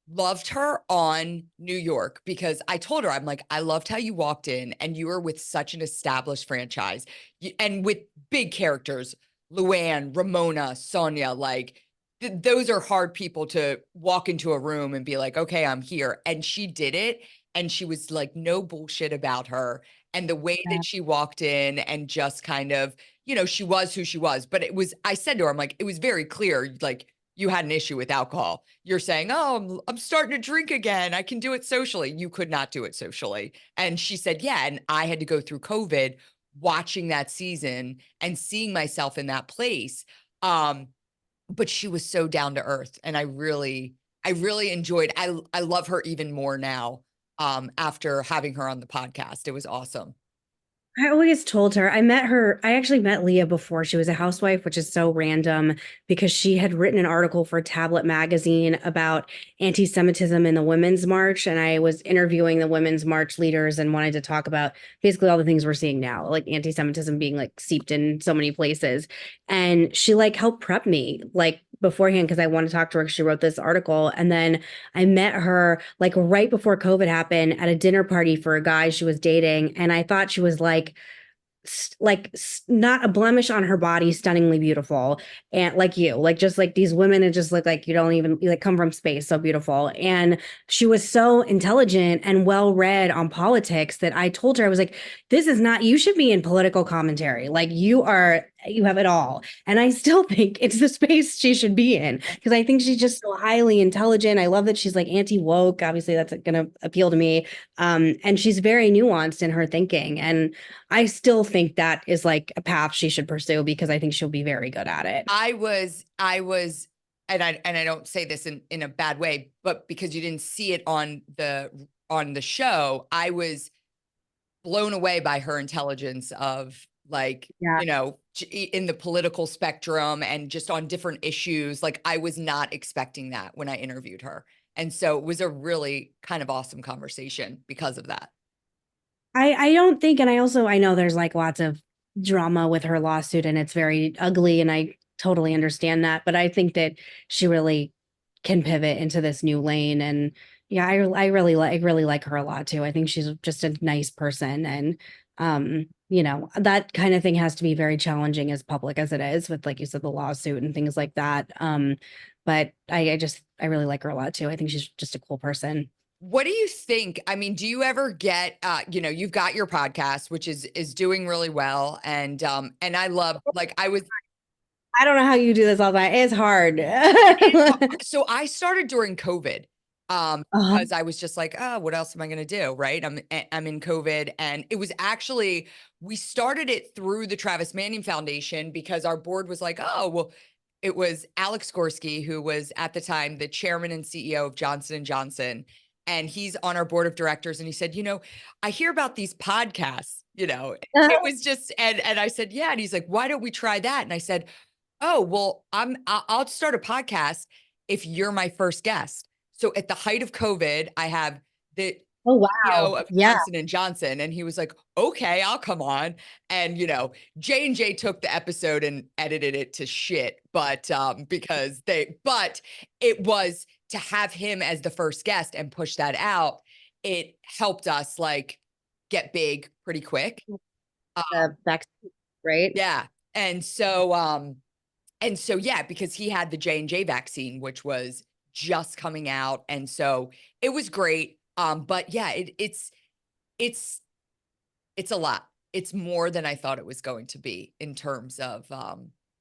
loved her on New York because I told her, I'm like, I loved how you walked in and you were with such an established franchise and with big characters, Luann, Ramona, Sonia, like those are hard people to walk into a room and be like, okay, I'm here. And she did it. And she was like, no bullshit about her. And the way Yeah. that she walked in and just kind of, you know, she was who she was. But it was, I said to her, I'm like, it was very clear, like, you had an issue with alcohol. You're saying, oh, I'm starting to drink again. I can do it socially. You could not do it socially. And she said, yeah. And I had to go through COVID watching that season and seeing myself in that place. But she was so down to earth. And I really enjoyed, I love her even more now after having her on the podcast. It was awesome. I always told her, I actually met Leah before she was a housewife, which is so random because she had written an article for Tablet magazine about anti-Semitism in the Women's March. And I was interviewing the Women's March leaders and wanted to talk about basically all the things we're seeing now, like anti-Semitism being like seeped in so many places. And she like helped prep me like beforehand because I wanted to talk to her because she wrote this article. And then I met her like right before COVID happened at a dinner party for a guy she was dating. And I thought she was not a blemish on her body, stunningly beautiful. And like you, like just like these women that just look like you like come from space, so beautiful. And she was so intelligent and well read on politics that I told her, I was like, this is not, you should be in political commentary. Like you have it all. And I still think it's the space she should be in because I think she's just so highly intelligent. I love that she's like anti woke. Obviously, that's going to appeal to me. And she's very nuanced in her thinking. And I still think that is like a path she should pursue because I think she'll be very good at it. And I don't say this in a bad way, but because you didn't see it on the show, I was blown away by her intelligence of like, Yeah. you know, in the political spectrum and just on different issues. Like I was not expecting that when I interviewed her. And so it was a really kind of awesome conversation because of that. I don't think, and I know there's like lots of drama with her lawsuit and it's very ugly, and I totally understand that, but I think that she really can pivot into this new lane. And yeah, I really like her a lot too. I think she's just a nice person. And you know, that kind of thing has to be very challenging as public as it is with, like you said, the lawsuit and things like that. But I really like her a lot too. I think she's just a cool person. What do you think? I mean, do you ever get you know, you've got your podcast which is doing really well and I love like I don't know how you do this all the time. It's hard. so I started during COVID Uh-huh. because I was just like, oh, what else am I going to do? Right. I'm in COVID. And it was actually, we started it through the Travis Manion Foundation because our board was like, oh, well, it was Alex Gorski, who was at the time the chairman and CEO of Johnson & Johnson. and he's on our board of directors. And he said, I hear about these podcasts, it was just, and I said, yeah. And he's like, why don't we try that? And I said, oh, well, I'll start a podcast if you're my first guest. So at the height of COVID, I have the Oh, CEO wow. of Yeah. Johnson and Johnson, and he was like, okay, I'll come on. And J&J took the episode and edited it to shit, but but it was to have him as the first guest and push that out. It helped us like get big pretty quick. The vaccine, right? Yeah. And so, yeah, because he had the J&J vaccine, which was just coming out. And so it was great. But yeah, it's a lot. It's more than I thought it was going to be in terms of, I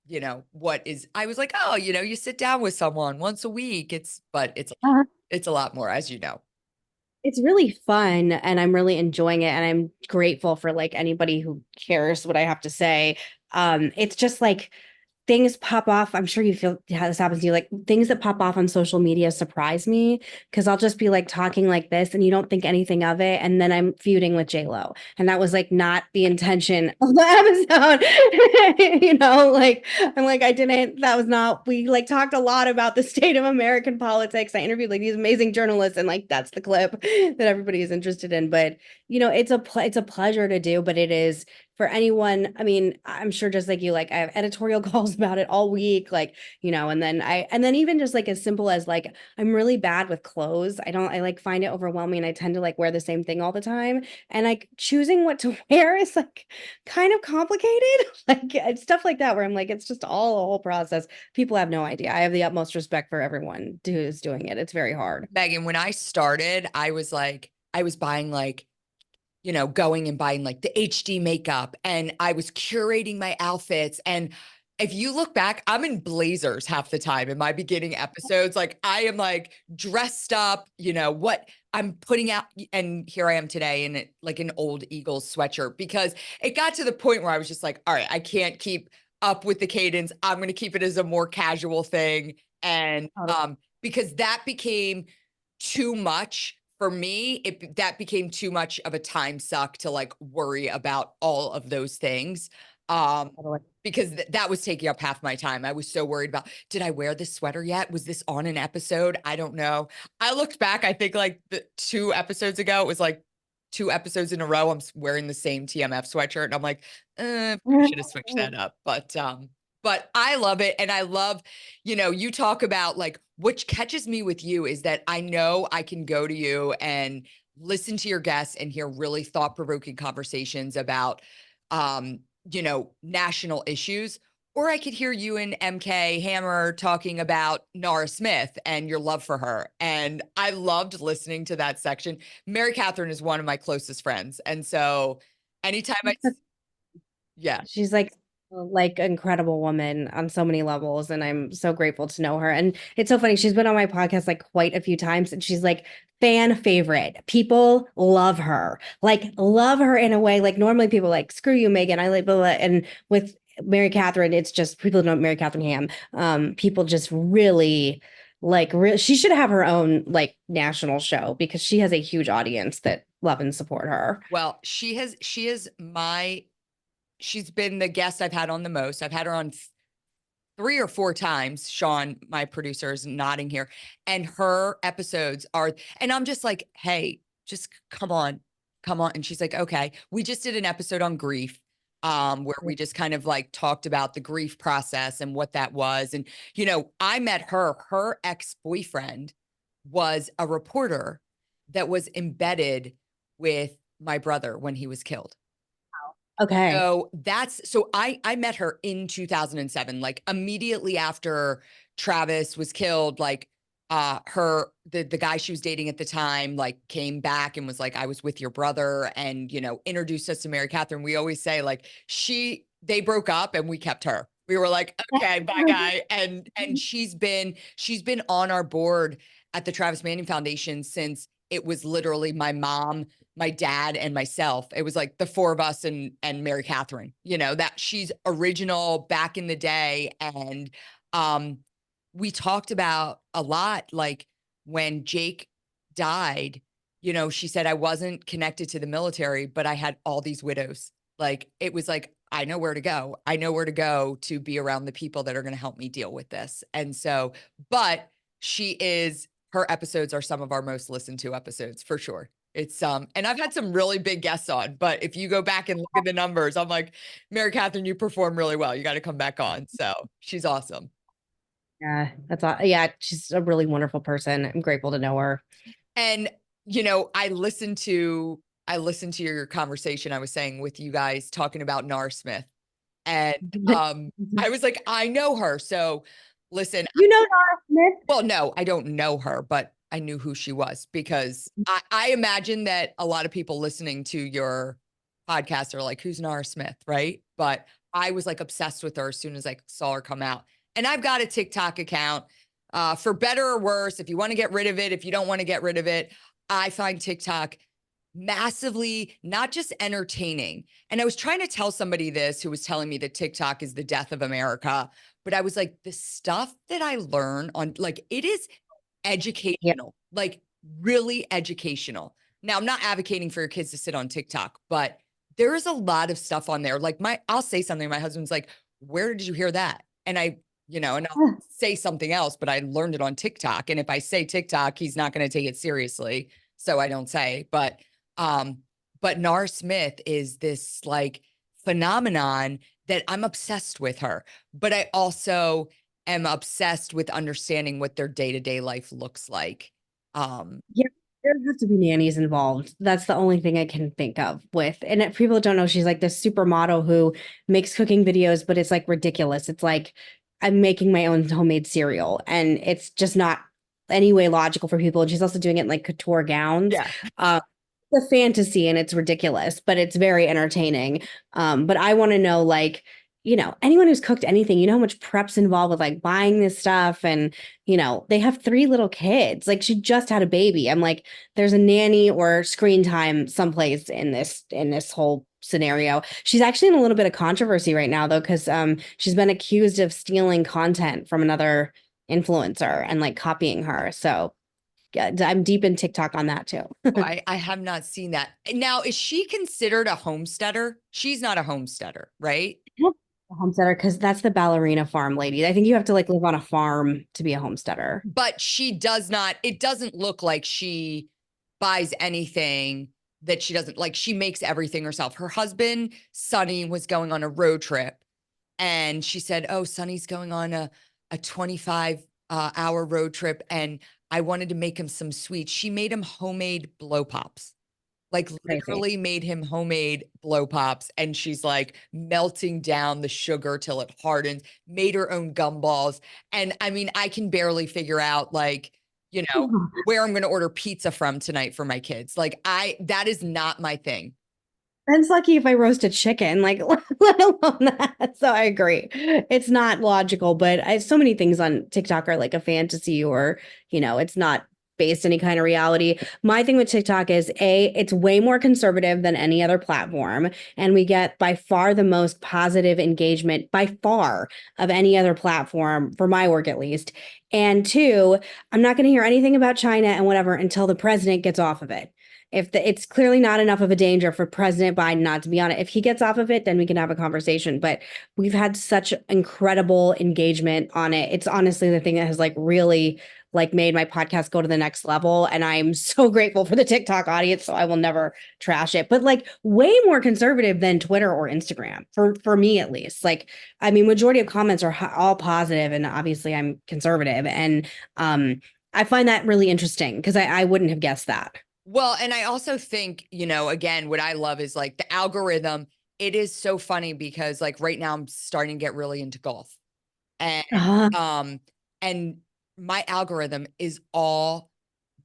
was like, oh, you sit down with someone once a week. It's a lot more, as you know. It's really fun and I'm really enjoying it and I'm grateful for like anybody who cares what I have to say. It's just like things pop off. I'm sure you feel how this happens to you. Like things that pop off on social media surprise me because I'll just be like talking like this and you don't think anything of it. And then I'm feuding with J-Lo. And that was like not the intention of the episode. Like I'm like, that was not, we like talked a lot about the state of American politics. I interviewed like these amazing journalists and like that's the clip that everybody is interested in. But it's a pleasure to do, but it is for anyone. I mean, I'm sure just like you, like I have editorial calls about it all week, like, and then even just like as simple as like, I'm really bad with clothes. I like find it overwhelming. I tend to like wear the same thing all the time. And like choosing what to wear is like kind of complicated. Like it's stuff like that where I'm like, it's just all a whole process. People have no idea. I have the utmost respect for everyone who's doing it. It's very hard. Megan, when I started, I was buying like, going and buying like the HD makeup and I was curating my outfits. And if you look back, I'm in blazers half the time in my beginning episodes. Like I am like dressed up, what I'm putting out. And here I am today in like an old Eagles sweatshirt because it got to the point where I was just like, all right, I can't keep up with the cadence. I'm going to keep it as a more casual thing. And because that became too much for me, that became too much of a time suck to like worry about all of those things. Because that was taking up half my time. I was so worried about, did I wear this sweater yet? Was this on an episode? I don't know. I looked back, I think like the 2 episodes ago, it was like 2 episodes in a row. I'm wearing the same TMF sweatshirt. And I'm like, I should have switched that up. But I love it. And I love, you talk about like, what catches me with you is that I know I can go to you and listen to your guests and hear really thought-provoking conversations about, national issues, or I could hear you and MK Hammer talking about Nora Smith and your love for her. And I loved listening to that section. Mary Catherine is one of my closest friends. And so anytime yeah. She's like incredible woman on so many levels and I'm so grateful to know her. And it's so funny, she's been on my podcast like quite a few times and she's like fan favorite. People love her. Like love her in a way like normally people like screw you Megan. I like blah, blah. And with Mary Catherine it's just people don't know Mary Catherine Ham. People just really she should have her own like national show because she has a huge audience that love and support her. Well, she's been the guest I've had on the most. I've had her on 3 or 4 times. Sean, my producer, is nodding here. And her episodes and I'm just like, hey, just come on. And she's like, okay. We just did an episode on grief, where we just kind of like talked about the grief process and what that was. And, I met her ex-boyfriend was a reporter that was embedded with my brother when he was killed. Okay. So I met her in 2007, like immediately after Travis was killed, like the guy she was dating at the time, like came back and was like, I was with your brother and, introduced us to Mary Catherine. We always say like they broke up and we kept her. We were like, okay, bye guy. And she's been on our board at the Travis Manion Foundation since it was literally my mom, my dad, and myself. It was like the 4 of us and Mary Catherine, that she's original back in the day. And we talked about a lot, like when Jake died, she said, I wasn't connected to the military, but I had all these widows. Like, it was like, I know where to go. I know where to go to be around the people that are going to help me deal with this. And so, but her episodes are some of our most listened to episodes for sure. It's and I've had some really big guests on, but if you go back and look at the numbers, I'm like, Mary Catherine, you perform really well. You got to come back on. So she's awesome. Yeah, yeah, she's a really wonderful person. I'm grateful to know her. And I listened to your conversation I was saying with you guys talking about Nar Smith. And I was like, I know her. So listen, You know Nora Smith? well, no, I don't know her, but I knew who she was because I imagine that a lot of people listening to your podcast are like, who's Nara Smith? Right. But I was like obsessed with her as soon as I saw her come out. And I've got a TikTok account for better or worse. If you want to get rid of it, if you don't want to get rid of it, I find TikTok massively not just entertaining. And I was trying to tell somebody this who was telling me that TikTok is the death of America. But I was like, the stuff that I learn on, like, it is educational, like really educational. Now, I'm not advocating for your kids to sit on TikTok, but there is a lot of stuff on there. Like I'll say something, my husband's like, where did you hear that? And and I'll say something else, but I learned it on TikTok. And if I say TikTok, he's not going to take it seriously. So I don't say, but Nar Smith is this like phenomenon that I'm obsessed with her, but I also am obsessed with understanding what their day-to-day life looks like. Yeah, there have to be nannies involved. That's the only thing I can think of with. And if people don't know, she's like this supermodel who makes cooking videos, but it's like ridiculous. It's like I'm making my own homemade cereal, and it's just not any way logical for people. And she's also doing it in like couture gowns. Yeah. The fantasy and it's ridiculous, but it's very entertaining. But I want to know, like, anyone who's cooked anything, how much prep's involved with like buying this stuff. And, they have 3 little kids. Like, she just had a baby. I'm like, there's a nanny or screen time someplace in this whole scenario. She's actually in a little bit of controversy right now, though, because she's been accused of stealing content from another influencer and like copying her. So yeah, I'm deep in TikTok on that too. I have not seen that. Now, is she considered a homesteader? She's not a homesteader, right? A homesteader, because that's the ballerina farm lady. I think you have to like live on a farm to be a homesteader. But she does not, it doesn't look like she buys anything that she doesn't like. She makes everything herself. Her husband, Sonny, was going on a road trip and she said, oh, Sonny's going on a 25 hour road trip. And I wanted to make him some sweets. She made him homemade blow pops. Like literally made him homemade blow pops. And she's like melting down the sugar till it hardens, made her own gumballs. And I mean, I can barely figure out like, where I'm going to order pizza from tonight for my kids. Like that is not my thing. It's lucky if I roast a chicken, like let alone that. So I agree. It's not logical, but so many things on TikTok are like a fantasy or, it's not based any kind of reality. My thing with TikTok is it's way more conservative than any other platform. And we get by far the most positive engagement by far of any other platform for my work, at least. And 2, I'm not going to hear anything about China and whatever until the president gets off of it. It's clearly not enough of a danger for President Biden not to be on it. If he gets off of it, then we can have a conversation. But we've had such incredible engagement on it. It's honestly the thing that has like really like made my podcast go to the next level. And I'm so grateful for the TikTok audience. So I will never trash it, but like way more conservative than Twitter or Instagram for me, at least. Like, I mean, majority of comments are all positive, and obviously I'm conservative. And I find that really interesting because I wouldn't have guessed that. Well, and I also think, again, what I love is like the algorithm. It is so funny because like right now I'm starting to get really into golf. And and my algorithm is all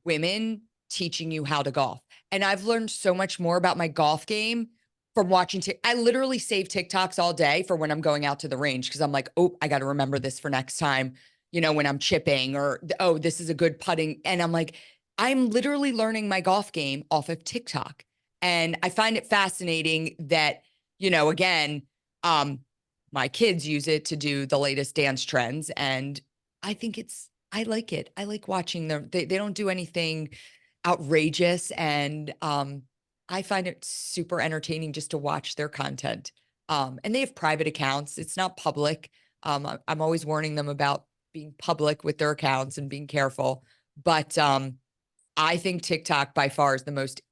women teaching you how to golf. And I've learned so much more about my golf game from watching I literally save TikToks all day for when I'm going out to the range because I'm like, oh, I got to remember this for next time, when I'm chipping or oh, this is a good putting. And I'm like, I'm literally learning my golf game off of TikTok. And I find it fascinating that, again, my kids use it to do the latest dance trends. And I think I like it. I like watching them. They don't do anything outrageous. And I find it super entertaining just to watch their content. And they have private accounts. It's not public. I'm always warning them about being public with their accounts and being careful. But I think TikTok by far is the most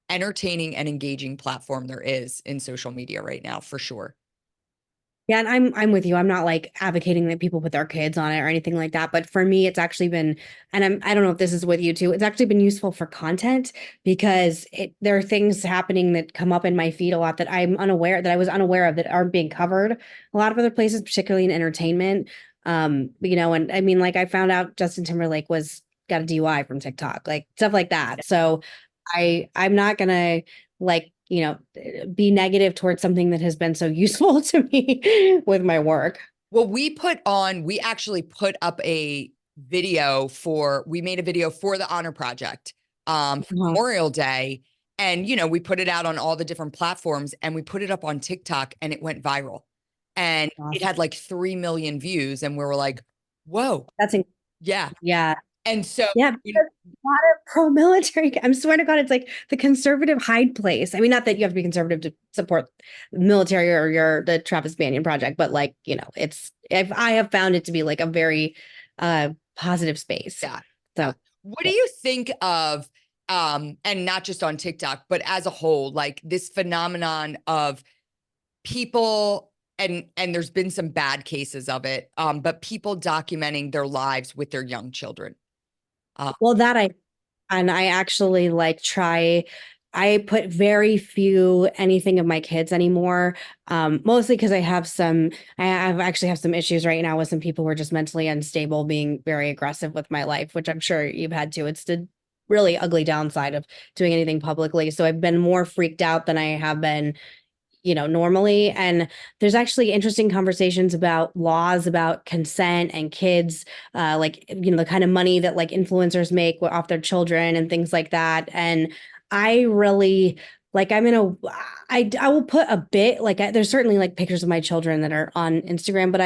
entertaining and engaging platform there is in social media right now, for sure. Yeah, and I'm with you. I'm not like advocating that people put their kids on it or anything like that. But for me, it's actually been, and I don't know if this is with you too. It's actually been useful for content because there are things happening that come up in my feed a lot that I was unaware of that aren't being covered a lot of other places, particularly in entertainment. And I mean, like I found out Justin Timberlake was got a DUI from TikTok, like stuff like that. So I'm not gonna like, be negative towards something that has been so useful to me with my work. Well, we actually put up we made a video for the Honor Project for Uh-huh. Memorial Day. And, we put it out on all the different platforms and we put it up on TikTok and it went viral. And it Awesome. had like 3 million views. And we were like, whoa, That's yeah. yeah. And so, Yeah, because a lot of pro-military. I'm swear to God, it's like the conservative hide place. I mean, not that you have to be conservative to support the military or the Travis Banyan project, but like, it's if I have found it to be like a very positive space. yeah. So What do you think of, and not just on TikTok, but as a whole, like this phenomenon of people, and there's been some bad cases of it, but people documenting their lives with their young children. well, I actually like I put very few anything of my kids anymore. Mostly because I actually have some issues right now with some people who are just mentally unstable, being very aggressive with my life, which I'm sure you've had to. It's the really ugly downside of doing anything publicly. So I've been more freaked out than I have been, normally. And there's actually interesting conversations about laws about consent and kids, like, the kind of money that like influencers make off their children and things like that. And I really like, I will put a bit like, there's certainly like pictures of my children that are on Instagram, but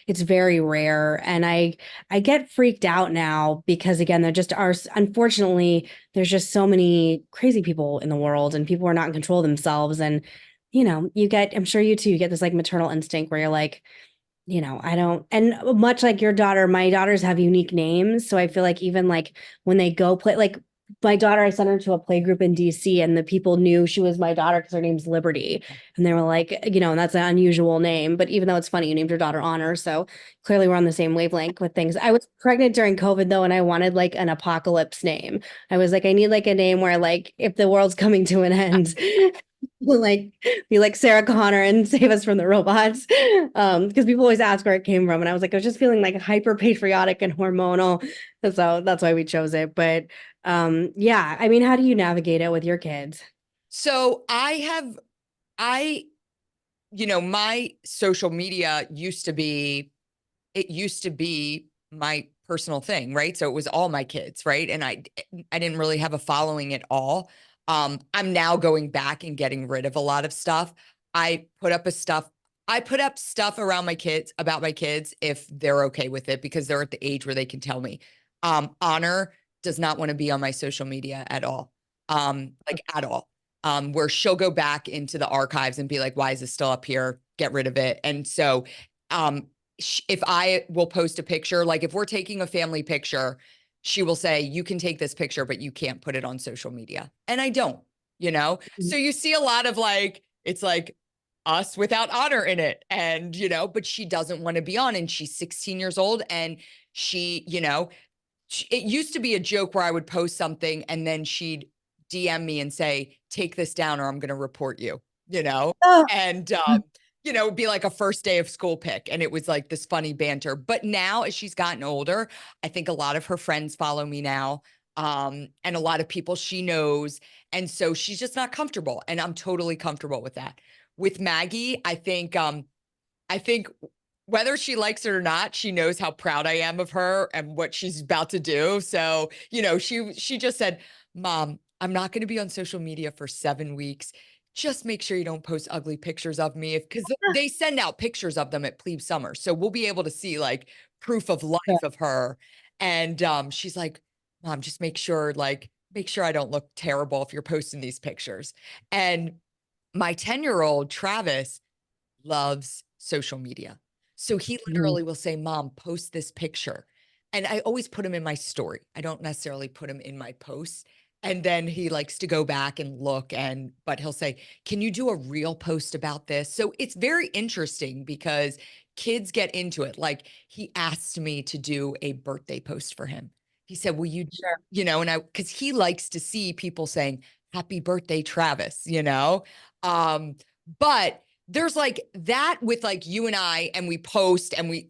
it's very rare. And I get freaked out now because again, there just are, unfortunately, there's just so many crazy people in the world and people are not in control of themselves. And I'm sure you too, you get this like maternal instinct where you're like, I don't, and much like your daughter, my daughters have unique names. So I feel like even like when they go play, like my daughter, I sent her to a play group in DC and the people knew she was my daughter because her name's Liberty. And they were like, and that's an unusual name. But even though it's funny, you named your daughter Honor. So clearly we're on the same wavelength with things. I was pregnant during COVID though, and I wanted like an apocalypse name. I was like, I need like a name where like if the world's coming to an end, like be like Sarah Connor and save us from the robots. Because people always ask where it came from. And I was like, I was just feeling like hyper patriotic and hormonal. So that's why we chose it. But yeah, I mean, how do you navigate it with your kids? So my social media it used to be my personal thing, right? So it was all my kids, right? And I didn't really have a following at all. I'm now going back and getting rid of a lot of stuff. I put up stuff around my kids about my kids if they're okay with it because they're at the age where they can tell me. Honor does not want to be on my social media at all. Like at all. Where she'll go back into the archives and be like, why is this still up here? Get rid of it. And so um if I will post a picture, like if we're taking a family picture, she will say, you can take this picture, but you can't put it on social media. And I don't. So you see a lot of like, it's like us without honor in it. And, but she doesn't want to be on and she's 16 years old. And it used to be a joke where I would post something and then she'd DM me and say, take this down or I'm going to report you, Oh, and, it'd be like a first day of school pic. And it was like this funny banter. But now, as she's gotten older, I think a lot of her friends follow me now. And a lot of people she knows. And so she's just not comfortable. And I'm totally comfortable with that. With Maggie, I think whether she likes it or not, she knows how proud I am of her and what she's about to do. So, she just said, Mom, I'm not going to be on social media for 7 weeks. Just make sure you don't post ugly pictures of me because they send out pictures of them at Plebe Summer. So we'll be able to see like proof of life of her. And she's like, Mom, just make sure like make sure I don't look terrible if you're posting these pictures. And my 10-year-old Travis loves social media. So he Mhm. literally will say, Mom, post this picture. And I always put him in my story. I don't necessarily put him in my posts. And then he likes to go back and look but he'll say, can you do a real post about this? So it's very interesting because kids get into it. Like he asked me to do a birthday post for him. He said, will you, Sure. because he likes to see people saying, happy birthday, Travis. But there's like that with like you and I, and we post and we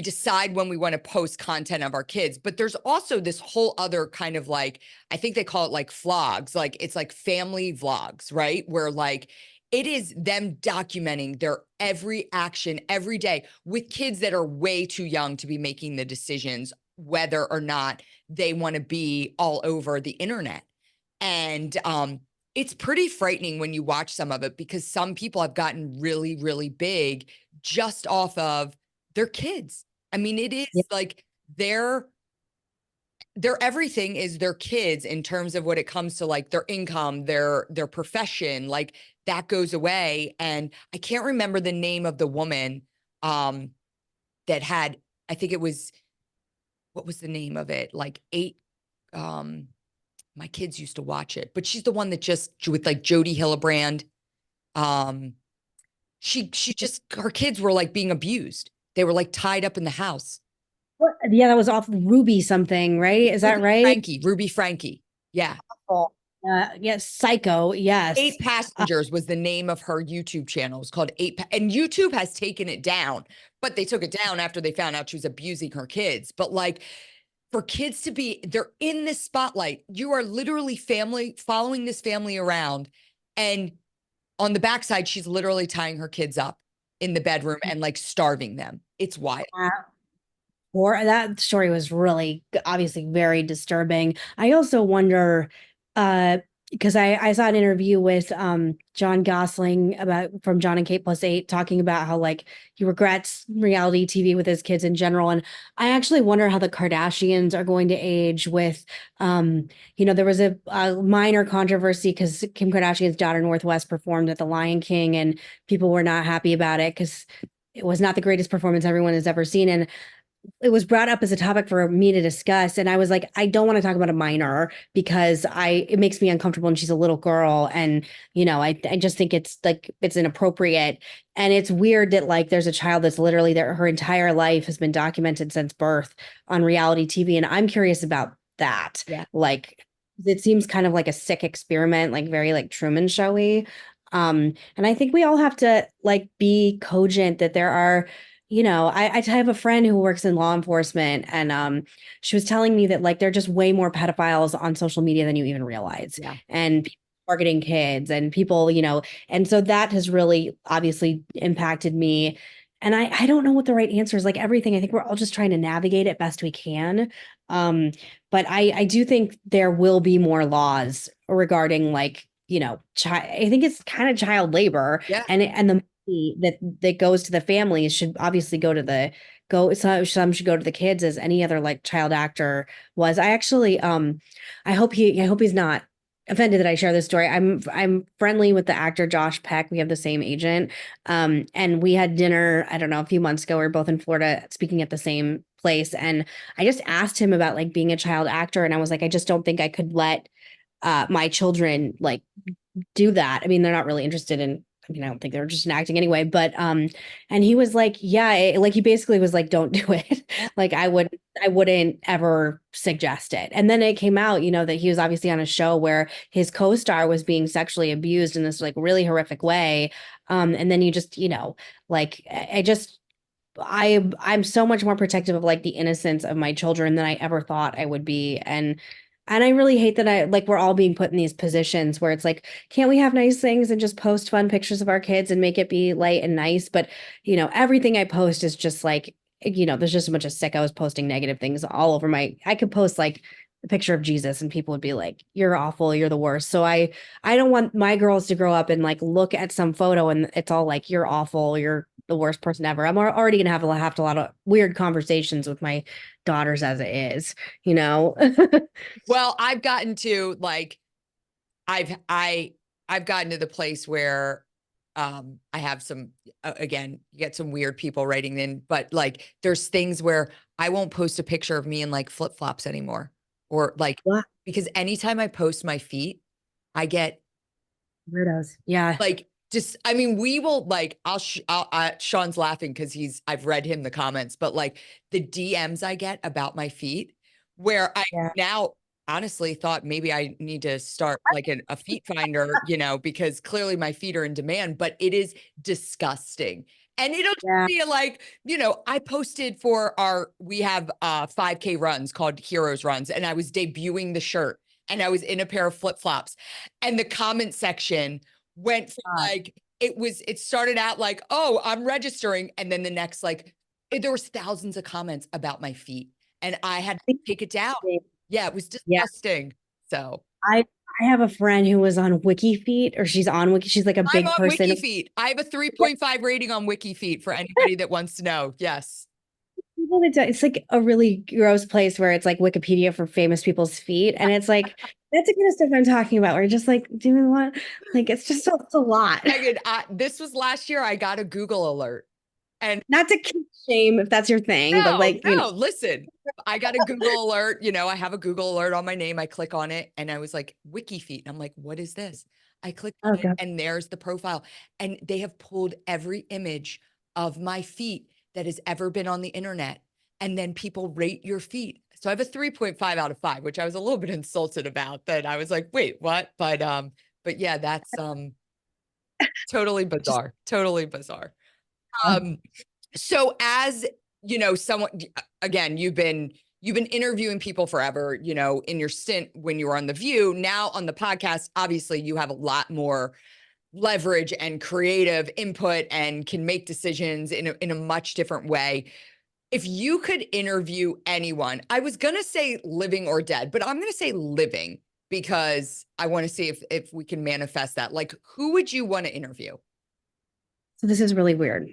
decide when we want to post content of our kids. But there's also this whole other kind of like, I think they call it like vlogs, like it's like family vlogs, right? Where like it is them documenting their every action every day with kids that are way too young to be making the decisions whether or not they want to be all over the internet. And it's pretty frightening when you watch some of it because some people have gotten really, really big just off of their kids. I mean, it is Yeah. like their everything is their kids in terms of what it comes to like their income, their profession, like that goes away. And I can't remember the name of the woman um that had, I think it was, what was the name of it? Like eight um my kids used to watch it, but she's the one that just with like Jody Hillebrand. Um, she just her kids were like being abused. They were like tied up in the house. Yeah, that was off Ruby something, right? Is that right? Ruby Frankie. Yeah. Oh, yes, Psycho. Yes. Eight Passengers was the name of her YouTube channel. It was called and YouTube has taken it down, but they took it down after they found out she was abusing her kids. But like for kids to be, they're in this spotlight. You are literally following this family around, and on the backside, she's literally tying her kids up in the bedroom and like starving them. It's wild. Or that story was really obviously very disturbing. I also wonder, because I saw an interview with John Gosling about from John and Kate Plus Eight talking about how like he regrets reality TV with his kids in general. And I actually wonder how the Kardashians are going to age with there was a minor controversy because Kim Kardashian's daughter Northwest performed at the Lion King and people were not happy about it because it was not the greatest performance everyone has ever seen. And it was brought up as a topic for me to discuss, and I was like, I don't want to talk about a minor because it makes me uncomfortable, and she's a little girl, and I just think it's like it's inappropriate. And it's weird that like there's a child that's literally there, her entire life has been documented since birth on reality TV, and I'm curious about that. Yeah. Like it seems kind of like a sick experiment, like very like Truman Showy. And I think we all have to like be cogent that there are, I have a friend who works in law enforcement, and she was telling me that like there are just way more pedophiles on social media than you even realize, Yeah. and people targeting kids and people, and so that has really obviously impacted me. And I don't know what the right answer is. Like everything, I think we're all just trying to navigate it best we can. Um, but I do think there will be more laws regarding like, I think it's kind of child labor, Yeah. and the that goes to the families should obviously go to some should go to the kids as any other like child actor was. I actually I hope he's not offended that I share this story. I'm friendly with the actor Josh Peck. We have the same agent. And we had dinner, I don't know, a few months ago. We were both in Florida speaking at the same place. And I just asked him about like being a child actor. And I was like, I just don't think I could let my children like do that. I mean, they're not really interested in, I mean, I don't think they're just in acting anyway, but and he was like, yeah, like he basically was like, don't do it. Like I wouldn't ever suggest it. And then it came out, that he was obviously on a show where his co-star was being sexually abused in this like really horrific way. And then you just, like I just I'm so much more protective of like the innocence of my children than I ever thought I would be. And I really hate that I like we're all being put in these positions where it's like, can't we have nice things and just post fun pictures of our kids and make it be light and nice? But everything I post is just like, there's just a bunch of sickos posting negative things all over I could post like a picture of Jesus and people would be like, you're awful, you're the worst. So I don't want my girls to grow up and like look at some photo and it's all like, you're awful, you're the worst person ever. I'm already gonna have a lot of weird conversations with my daughters as it is, you know. Well, I've gotten to like I've I I've gotten to the place where I have some again, you get some weird people writing in, but like there's things where I won't post a picture of me in like flip-flops anymore or like What because anytime I post my feet, I get weirdos? Yeah, like just I mean we will like I'll Sean's laughing because I've read him the comments but like the DMs I get about my feet where I yeah, now honestly thought maybe I need to start like a feet finder, you know, because clearly my feet are in demand, but it is disgusting. And it'll just yeah. be like, you know, I posted for we have 5K runs called Heroes Runs, and I was debuting the shirt and I was in a pair of flip-flops. And the comment section went from like it started out like, oh, I'm registering, and then the next like there was thousands of comments about my feet, and I had to take it down. Yeah, it was Yeah. disgusting. So I I have a friend who was on WikiFeet, or she's on Wiki. She's like a I'm big on person. WikiFeet. I have a 3.5 rating on WikiFeet for anybody that wants to know. Yes. It's like a really gross place where it's like Wikipedia for famous people's feet. And it's like, that's the kind of stuff I'm talking about. Where you're just like, do you want, like, it's a lot. Megan, this was last year. I got a Google alert. And Not to kink shame if that's your thing, but no, like, you know, no, listen, I got a Google alert. You know, I have a Google alert on my name. I click on it and I was like, WikiFeet. And I'm like, what is this? I clicked oh on it God. and there's the profile. And they have pulled every image of my feet that has ever been on the internet. And then people rate your feet. So I have a 3.5 out of 5, which I was a little bit insulted about that. I was like, wait, what? But yeah, that's totally Just bizarre. Totally bizarre. uh, Um, so as you know, someone again, you've been interviewing people forever, you know, in your stint when you were on The View. Now on the podcast, obviously you have a lot more leverage and creative input and can make decisions in a much different way. If you could interview anyone, I was gonna say living or dead, but I'm gonna say living because I want to see if we can manifest that. Like, who would you want to interview? so this is really weird.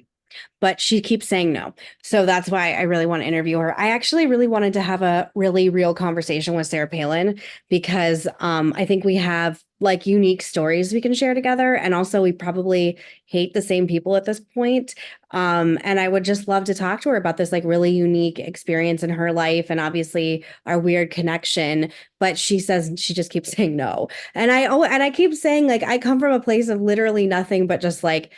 But she keeps saying no. So that's why I really want to interview her. I actually really wanted to have a really real conversation with Sarah Palin because I think we have like unique stories we can share together. And also, we probably hate the same people at this point. And I would just love to talk to her about this like really unique experience in her life and obviously our weird connection. But she says she just keeps saying no. And I keep saying like I come from a place of literally nothing but just like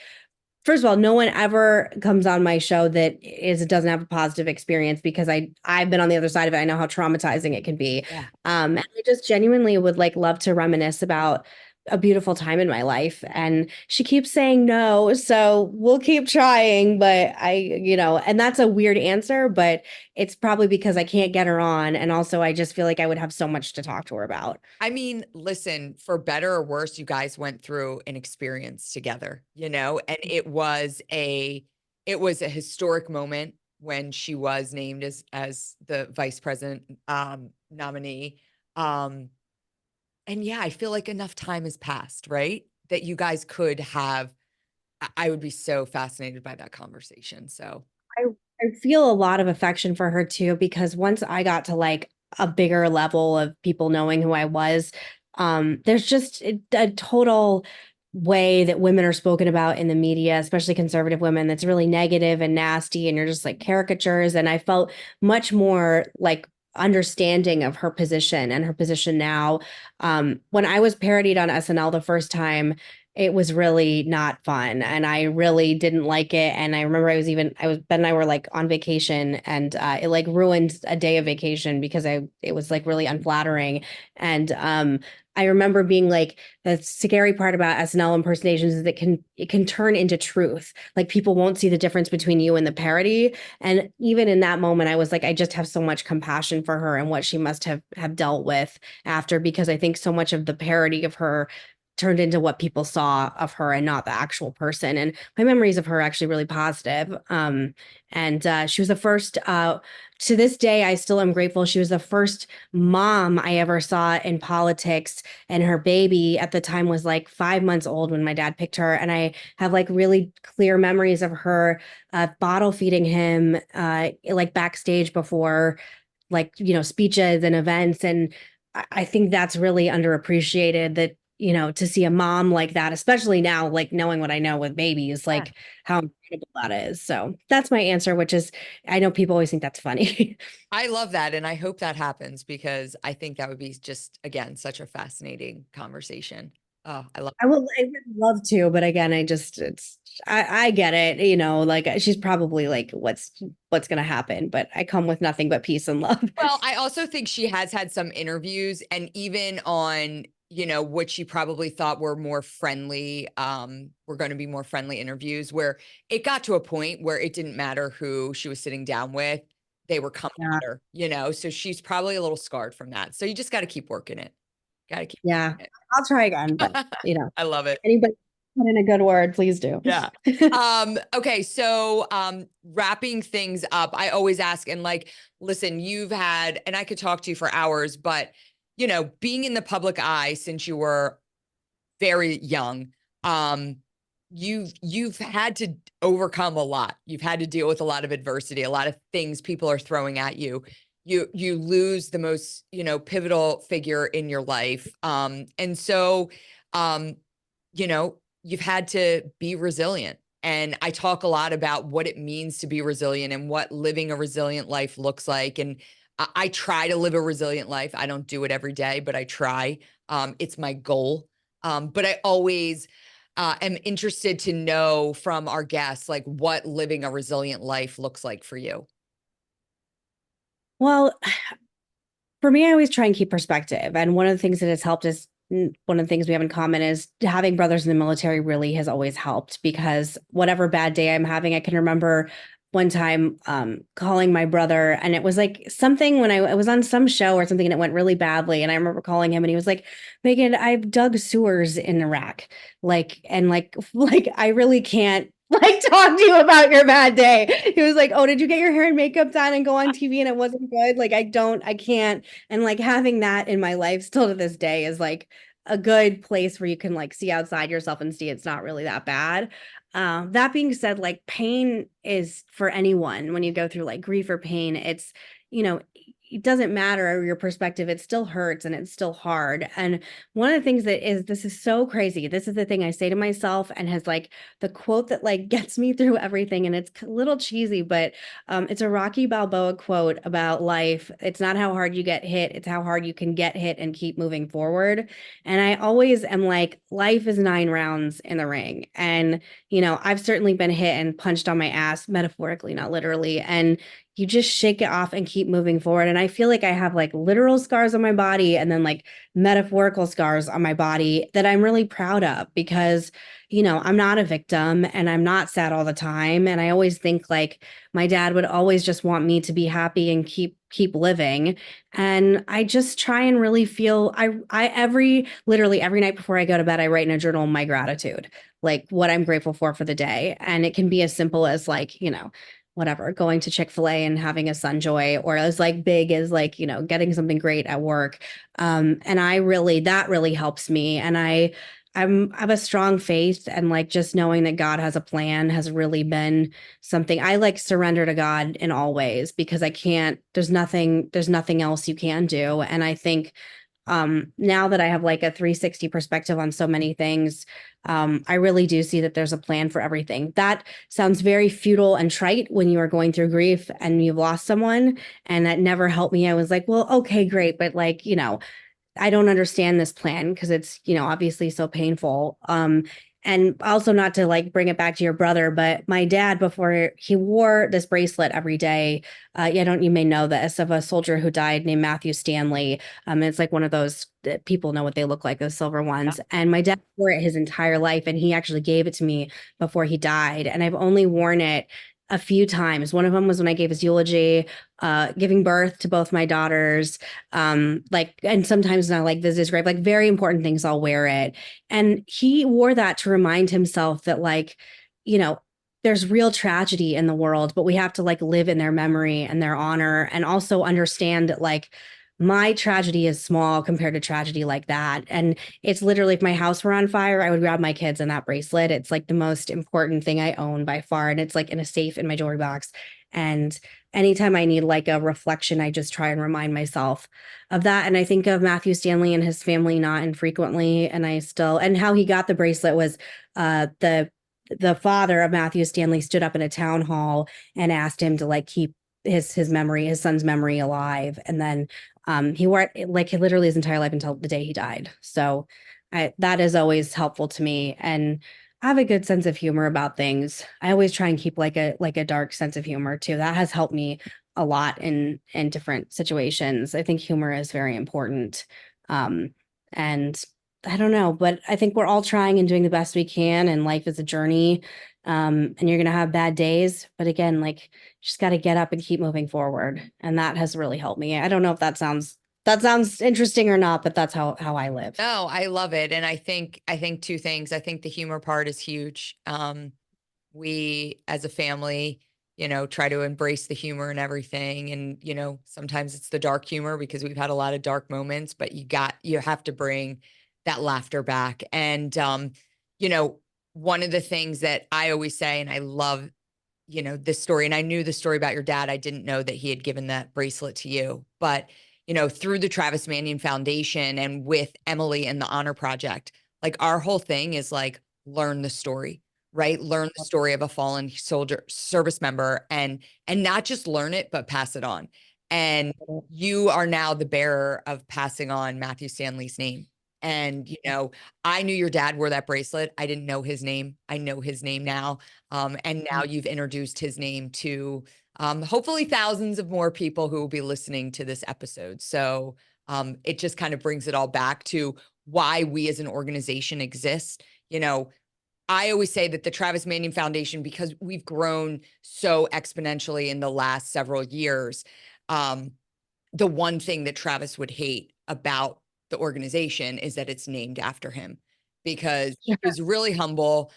first of all, no one ever comes on my show that doesn't have a positive experience because I've been on the other side of it. I know how traumatizing it can be. Yeah. And I just genuinely would like love to reminisce about a beautiful time in my life. And she keeps saying no, so we'll keep trying. But and that's a weird answer, but it's probably because I can't get her on, and also I just feel like I would have so much to talk to her about. I mean, listen, for better or worse, you guys went through an experience together, you know, and it was a historic moment when she was named as the vice president nominee. Um and yeah, I feel like enough time has passed, right? That you guys could have I would be so fascinated by that conversation. So, I I feel a lot of affection for her too, because once I got to like a bigger level of people knowing who I was, there's just a total way that women are spoken about in the media, especially conservative women, that's really negative and nasty, and you're just like caricatures. And I felt much more like understanding of her position and her position now. When I was parodied on SNL the first time, it was really not fun and I really didn't like it. And I remember Ben and I were like on vacation and it like ruined a day of vacation because it was like really unflattering. And I remember being like, the scary part about SNL impersonations is it can turn into truth. Like people won't see the difference between you and the parody. And even in that moment, I was like, I just have so much compassion for her and what she must have dealt with after, because I think so much of the parody of her turned into what people saw of her and not the actual person. And my memories of her are actually really positive. And she was the first, to this day, I still am grateful. She was the first mom I ever saw in politics. And her baby at the time was like 5 months old when my dad picked her. And I have like really clear memories of her bottle feeding him like backstage before like, speeches and events. And I think that's really underappreciated that, to see a mom like that, especially now, like knowing what I know with babies, Yeah. like how incredible that is. So that's my answer, which is, I know people always think that's funny. I love that. And I hope that happens because I think that would be just, again, such a fascinating conversation. Oh, I love I would love to, but again, I get it, like she's probably like, what's going to happen, but I come with nothing but peace and love. Well, I also think she has had some interviews and even on, what she probably thought were more friendly, were going to be more friendly interviews where it got to a point where it didn't matter who she was sitting down with. They were coming Yeah. at her, so she's probably a little scarred from that. So you just got to keep working it. Got to keep Yeah. working I'll try again, but it. I love it. anybody put in a good word, please do. Yeah. Okay. So, wrapping things up, I always ask and like, listen, you've had, and I could talk to you for hours, but being in the public eye since you were very young, um, you've had to overcome a lot. You've had to deal with a lot of adversity, a lot of things people are throwing at you. You lose the most, pivotal figure in your life. And so, um, you know, you've had to be resilient. And I talk a lot about what it means to be resilient and what living a resilient life looks like. And I try to live a resilient life. I don't do it every day, but I try. It's my goal. But I always am interested to know from our guests, like what living a resilient life looks like for you. Well, for me, I always try and keep perspective. And one of the things that has helped is one of the things we have in common is having brothers in the military really has always helped because whatever bad day I'm having, I can remember one time calling my brother and it was like something when I was on some show or something and it went really badly. And I remember calling him and he was like, Megan, I've dug sewers in Iraq. Like I really can't like talk to you about your bad day. He was like, oh, did you get your hair and makeup done and go on TV and it wasn't good? Like I can't. And like having that in my life still to this day is like a good place where you can like see outside yourself and see it's not really that bad. That being said, like pain is for anyone when you go through like grief or pain, it's, you know, it doesn't matter your perspective, it still hurts and it's still hard. And one of the things that is, this is so crazy. This is the thing I say to myself and has like the quote that like gets me through everything. And it's a little cheesy, but it's a Rocky Balboa quote about life. It's not how hard you get hit, it's how hard you can get hit and keep moving forward. And I always am like, life is 9 rounds in the ring. And I've certainly been hit and punched on my ass, metaphorically, not literally. And you just shake it off and keep moving forward. And I feel like I have like literal scars on my body and then like metaphorical scars on my body that I'm really proud of because, I'm not a victim and I'm not sad all the time. And I always think like my dad would always just want me to be happy and keep living. And I just try and really feel literally every night before I go to bed, I write in a journal my gratitude, like what I'm grateful for the day. And it can be as simple as like, whatever, going to Chick-fil-A and having a Sunjoy, or as like big as like, getting something great at work. And that really helps me. And I have a strong faith and like just knowing that God has a plan has really been something I like surrender to God in all ways because there's nothing else you can do. And I think now that I have like a 360 perspective on so many things, I really do see that there's a plan for everything. That sounds very futile and trite when you are going through grief and you've lost someone, and that never helped me. I was like, well, okay, great, but like, I don't understand this plan because it's, obviously so painful. And also not to like bring it back to your brother, but my dad, before he wore this bracelet every day, you may know this, of a soldier who died named Matthew Stanley. It's like one of those that people know what they look like, those silver ones. And my dad wore it his entire life, and he actually gave it to me before he died. And I've only worn it a few times. One of them was when I gave his eulogy, giving birth to both my daughters. Like, and sometimes when I like visit his grave, like very important things, I'll wear it. And he wore that to remind himself that, like, you know, there's real tragedy in the world, but we have to like live in their memory and their honor, and also understand that like my tragedy is small compared to tragedy like that. And it's literally, if my house were on fire, I would grab my kids and that bracelet. It's like the most important thing I own by far. And it's like in a safe in my jewelry box. And anytime I need like a reflection, I just try and remind myself of that. And I think of Matthew Stanley and his family not infrequently. And and how he got the bracelet was the father of Matthew Stanley stood up in a town hall and asked him to like keep his memory, his son's memory alive. And then he wore it like literally his entire life until the day he died. So that is always helpful to me. And I have a good sense of humor about things. I always try and keep like a dark sense of humor too. That has helped me a lot in different situations. I think humor is very important. And I don't know, but I think we're all trying and doing the best we can, and life is a journey. And you're gonna have bad days, but again, like, just got to get up and keep moving forward. And that has really helped me. I don't know if that sounds interesting or not, but that's how I live. No, I love it. And I think two things. I think the humor part is huge. We as a family, try to embrace the humor and everything. And, sometimes it's the dark humor because we've had a lot of dark moments, but you have to bring that laughter back. And, one of the things that I always say, and I love, this story, and I knew the story about your dad. I didn't know that he had given that bracelet to you, but, through the Travis Manion Foundation and with Emily and the Honor Project, like our whole thing is like, learn the story, right? Learn the story of a fallen soldier, service member, and not just learn it, but pass it on. And you are now the bearer of passing on Matthew Stanley's name. And, I knew your dad wore that bracelet. I didn't know his name. I know his name now. And now you've introduced his name to hopefully thousands of more people who will be listening to this episode. So it just kind of brings it all back to why we as an organization exist. I always say that the Travis Manion Foundation, because we've grown so exponentially in the last several years, the one thing that Travis would hate about the organization is that it's named after him, because he was really humble.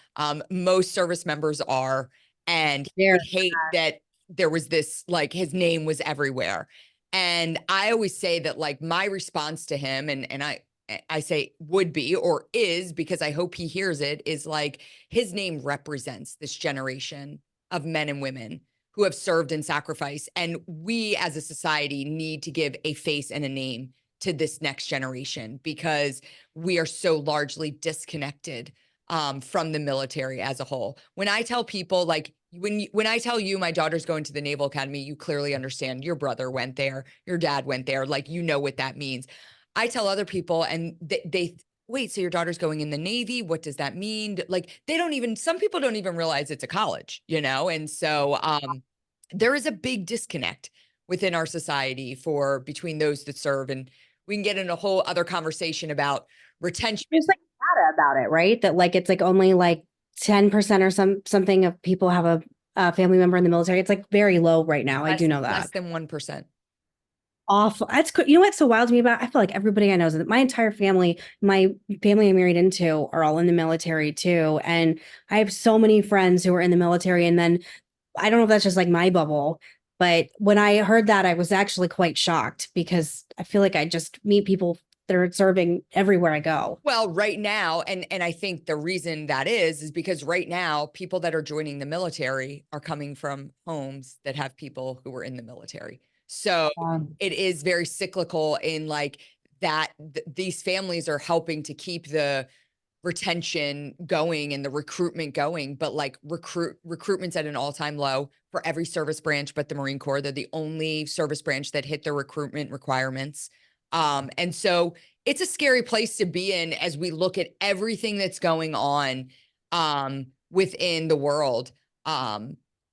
Most service members are, and he would hate that there was this, like, his name was everywhere. And I always say that, like, my response to him, and I say would be, or is, because I hope he hears it, is like, his name represents this generation of men and women who have served and sacrificed. And we as a society need to give a face and a name to this next generation, because we are so largely disconnected from the military as a whole. When I tell people, like, when I tell you my daughter's going to the Naval Academy, you clearly understand. Your brother went there, your dad went there, like, what that means. I tell other people, and they wait, so your daughter's going in the Navy? What does that mean? Like, some people don't even realize it's a college, And so there is a big disconnect within our society between those that serve. And we can get in a whole other conversation about retention. There's like data about it, right? That like it's like only like 10% or something of people have a family member in the military. It's like very low right now. I do know that. Less than 1%. Awful. That's you know what's so wild to me about it? I feel like everybody I know is that my entire family, my family I'm married into, are all in the military too. And I have so many friends who are in the military. And then I don't know if that's just like my bubble, but when I heard that, I was actually quite shocked, because I feel like I just meet people that are serving everywhere I go. Well, right now, and I think the reason that is because right now, people that are joining the military are coming from homes that have people who were in the military. So it is very cyclical in like that. These families are helping to keep the retention going and the recruitment going, but like recruitment's at an all-time low for every service branch but the Marine Corps. They're the only service branch that hit their recruitment requirements. And so it's a scary place to be in as we look at everything that's going on within the world.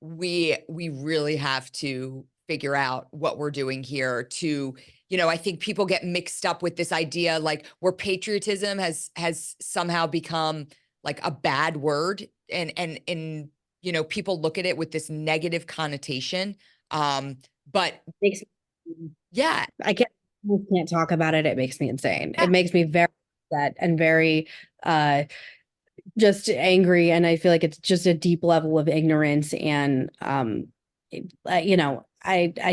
We really have to figure out what we're doing here to, I think people get mixed up with this idea, like, where patriotism has somehow become like a bad word. And people look at it with this negative connotation. But Makes yeah, I can't talk about it. It makes me insane. yeah, It makes me very upset and very uh just angry, and I feel like it's just a deep level of ignorance, and I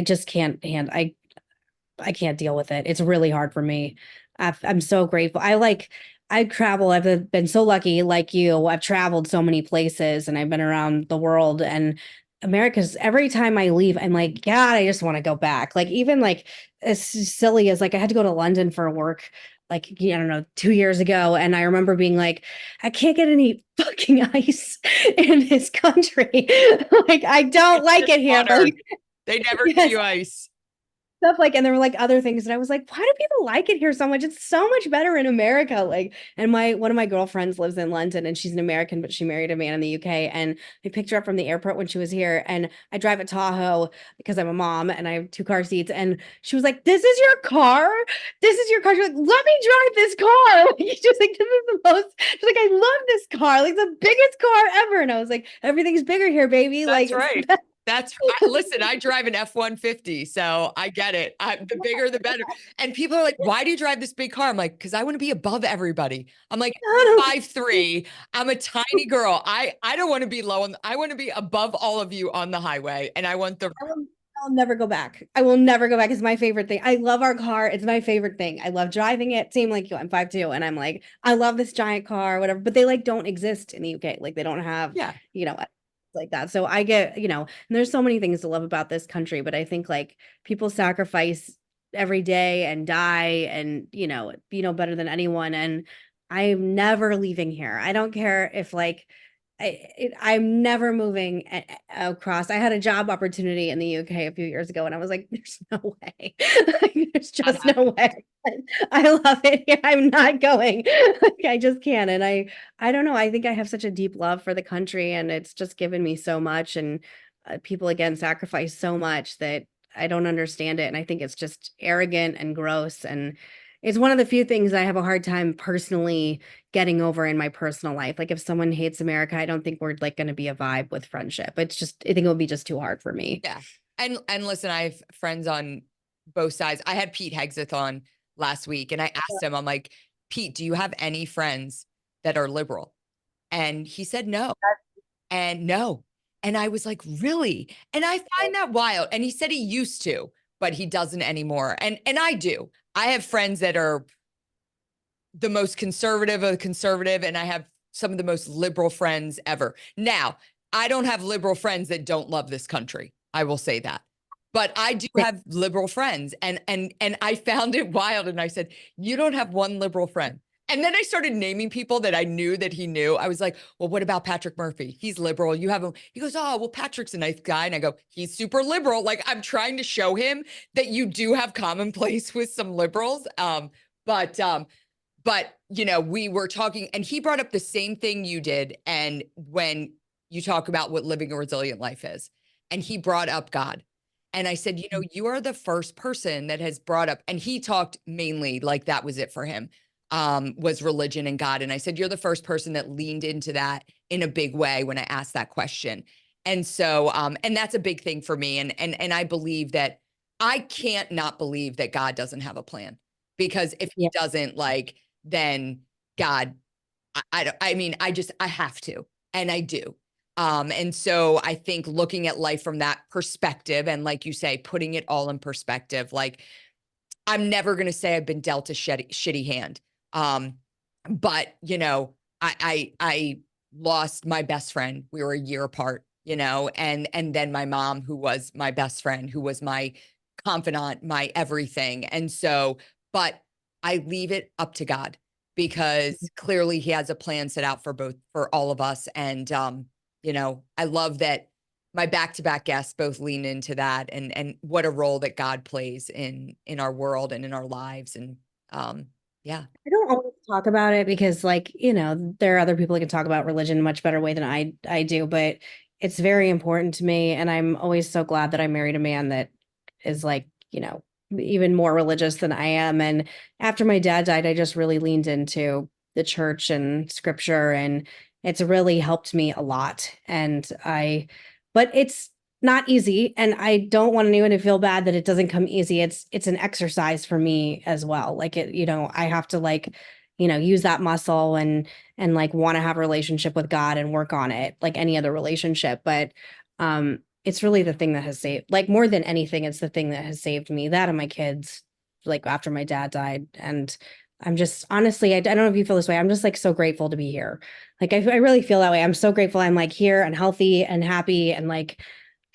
just can't I can't deal with it. It's really hard for me. I'm so grateful. I travel. I've been so lucky, like you. I've traveled so many places and I've been around the world, and America's every time I leave, I'm like, God, I just want to go back. Like, even like as silly as like I had to go to London for work, like, I don't know, 2 years ago. And I remember being like, I can't get any fucking ice in this country. Like, I don't it's like just it here. water. Like, They never give yes, you ice. stuff like, and there were like other things, and I was like, why do people like it here so much? It's so much better in America. Like, and my one of my girlfriends lives in London, and she's an American, but she married a man in the UK. And I picked her up from the airport when she was here, and I drive a Tahoe because I'm a mom and I have two car seats. And she was like, "This is your car? This is your car?" She's like, "Let me drive this car." She's like, "This is the most." She's like, "I love this car, like the biggest car ever." And I was like, "Everything's bigger here, baby. Like, That's it's right. Listen, I drive an F-150, so I get it. The bigger, the better. And people are like, why do you drive this big car? I'm like, because I want to be above everybody. I'm like, I I'm 5'3". I'm a tiny girl. I don't want to be low I want to be above all of you on the highway. And I want the I'll never go back. I will never go back. It's my favorite thing. I love our car. It's my favorite thing. I love driving it. Same like you. I'm 5'2", and I'm like, I love this giant car, whatever. But they like don't exist in the UK. Like they don't have, yeah. you know, like that. So I get, and there's so many things to love about this country, but I think like people sacrifice every day and die and, better than anyone. And I'm never leaving here. I don't care if like I'm never moving across. I had a job opportunity in the UK a few years ago, and I was like, "There's no way. Like, there's Not just no happening. way. I love it here. I'm not going. Like, I just can't." And I don't know. I think I have such a deep love for the country, and it's just given me so much. And people again sacrifice so much that I don't understand it, and I think it's just arrogant and gross. And it's one of the few things I have a hard time personally getting over in my personal life. Like if someone hates America, I don't think we're like going to be a vibe with friendship. It's just, I think it would be just too hard for me. Yeah. And listen, I have friends on both sides. I had Pete Hegseth on last week and I asked him, I'm like, Pete, do you have any friends that are liberal? And he said no. And no. And I was like, really? And I find that wild. And he said he used to, but he doesn't anymore. And I do. I have friends that are the most conservative of the conservative, and I have some of the most liberal friends ever. Now, I don't have liberal friends that don't love this country. I will say that. But I do have liberal friends, and I found it wild. And I said, "You don't have one liberal friend." And then I started naming people that I knew that he knew. I was like, "Well, what about Patrick Murphy? He's liberal. You have him." He goes, "Oh, well, Patrick's a nice guy." And I go, "He's super liberal." Like I'm trying to show him that you do have commonplace with some liberals. But we were talking and he brought up the same thing you did. And when you talk about what living a resilient life is, and he brought up God. And I said, you are the first person that has brought up, and he talked mainly like that was it for him, was religion and God. And I said, you're the first person that leaned into that in a big way when I asked that question. And so, and that's a big thing for me. And I believe that I can't not believe that God doesn't have a plan, because if he Yeah. doesn't, like, then God, I have to, and I do. And so I think looking at life from that perspective, and like you say, putting it all in perspective, like I'm never going to say I've been dealt a shitty hand. But I lost my best friend. We were a year apart, and then my mom, who was my best friend, who was my confidant, my everything. And so, but I leave it up to God, because clearly he has a plan set out for all of us. And, I love that my back-to-back guests both lean into that, and what a role that God plays in our world and in our lives. And, yeah. I don't always talk about it because like, there are other people who can talk about religion in a much better way than I do, but it's very important to me. And I'm always so glad that I married a man that is like, even more religious than I am. And after my dad died, I just really leaned into the church and scripture, and it's really helped me a lot. But it's not easy. And I don't want anyone to feel bad that it doesn't come easy. It's an exercise for me as well. Like I have to use that muscle and like want to have a relationship with God and work on it like any other relationship. But it's really the thing that has saved, like more than anything, it's the thing that has saved me, that and my kids, like after my dad died. And I'm just honestly, I don't know if you feel this way. I'm just like so grateful to be here. Like I really feel that way. I'm so grateful I'm like here and healthy and happy and like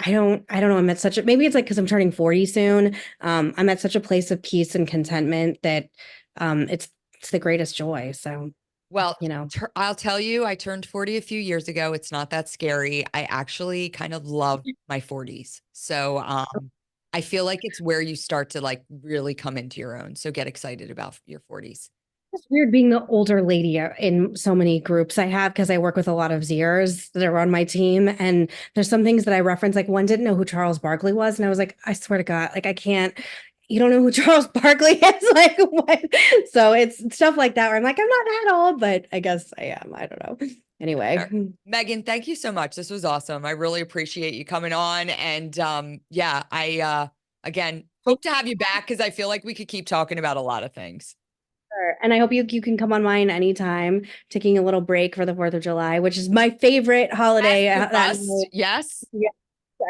I don't know. I'm at such a, maybe it's like because I'm turning 40 soon. I'm at such a place of peace and contentment that it's the greatest joy. So, Well, you know, I'll tell you, I turned 40 a few years ago. It's not that scary. I actually kind of love my 40s. So, I feel like it's where you start to like really come into your own. So get excited about your 40s. it's weird being the older lady in so many groups I have because I work with a lot of Zers that are on my team. And there's some things that I reference, like one didn't know who Charles Barkley was. And I was like, I swear to God, like I can't, you don't know who Charles Barkley is? Like what? So it's stuff like that where I'm like, I'm not that old, but I guess I am. I don't know. Anyway. Meghan, thank you so much. This was awesome. I really appreciate you coming on. And yeah, I again hope to have you back because I feel like we could keep talking about a lot of things. Sure. And I hope you can come on mine anytime, taking a little break for the 4th of July, which is my favorite holiday. As you must. Yes. Yeah,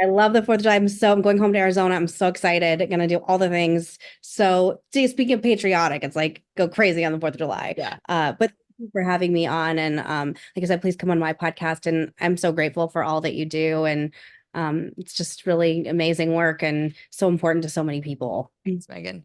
I love the 4th of July. I'm going home to Arizona. I'm so excited. I'm gonna do all the things. So speaking of patriotic, it's like go crazy on the 4th of July. Yeah. But thank you for having me on. And like I said, please come on my podcast. And I'm so grateful for all that you do. And it's just really amazing work and so important to so many people. Thanks, Meghan.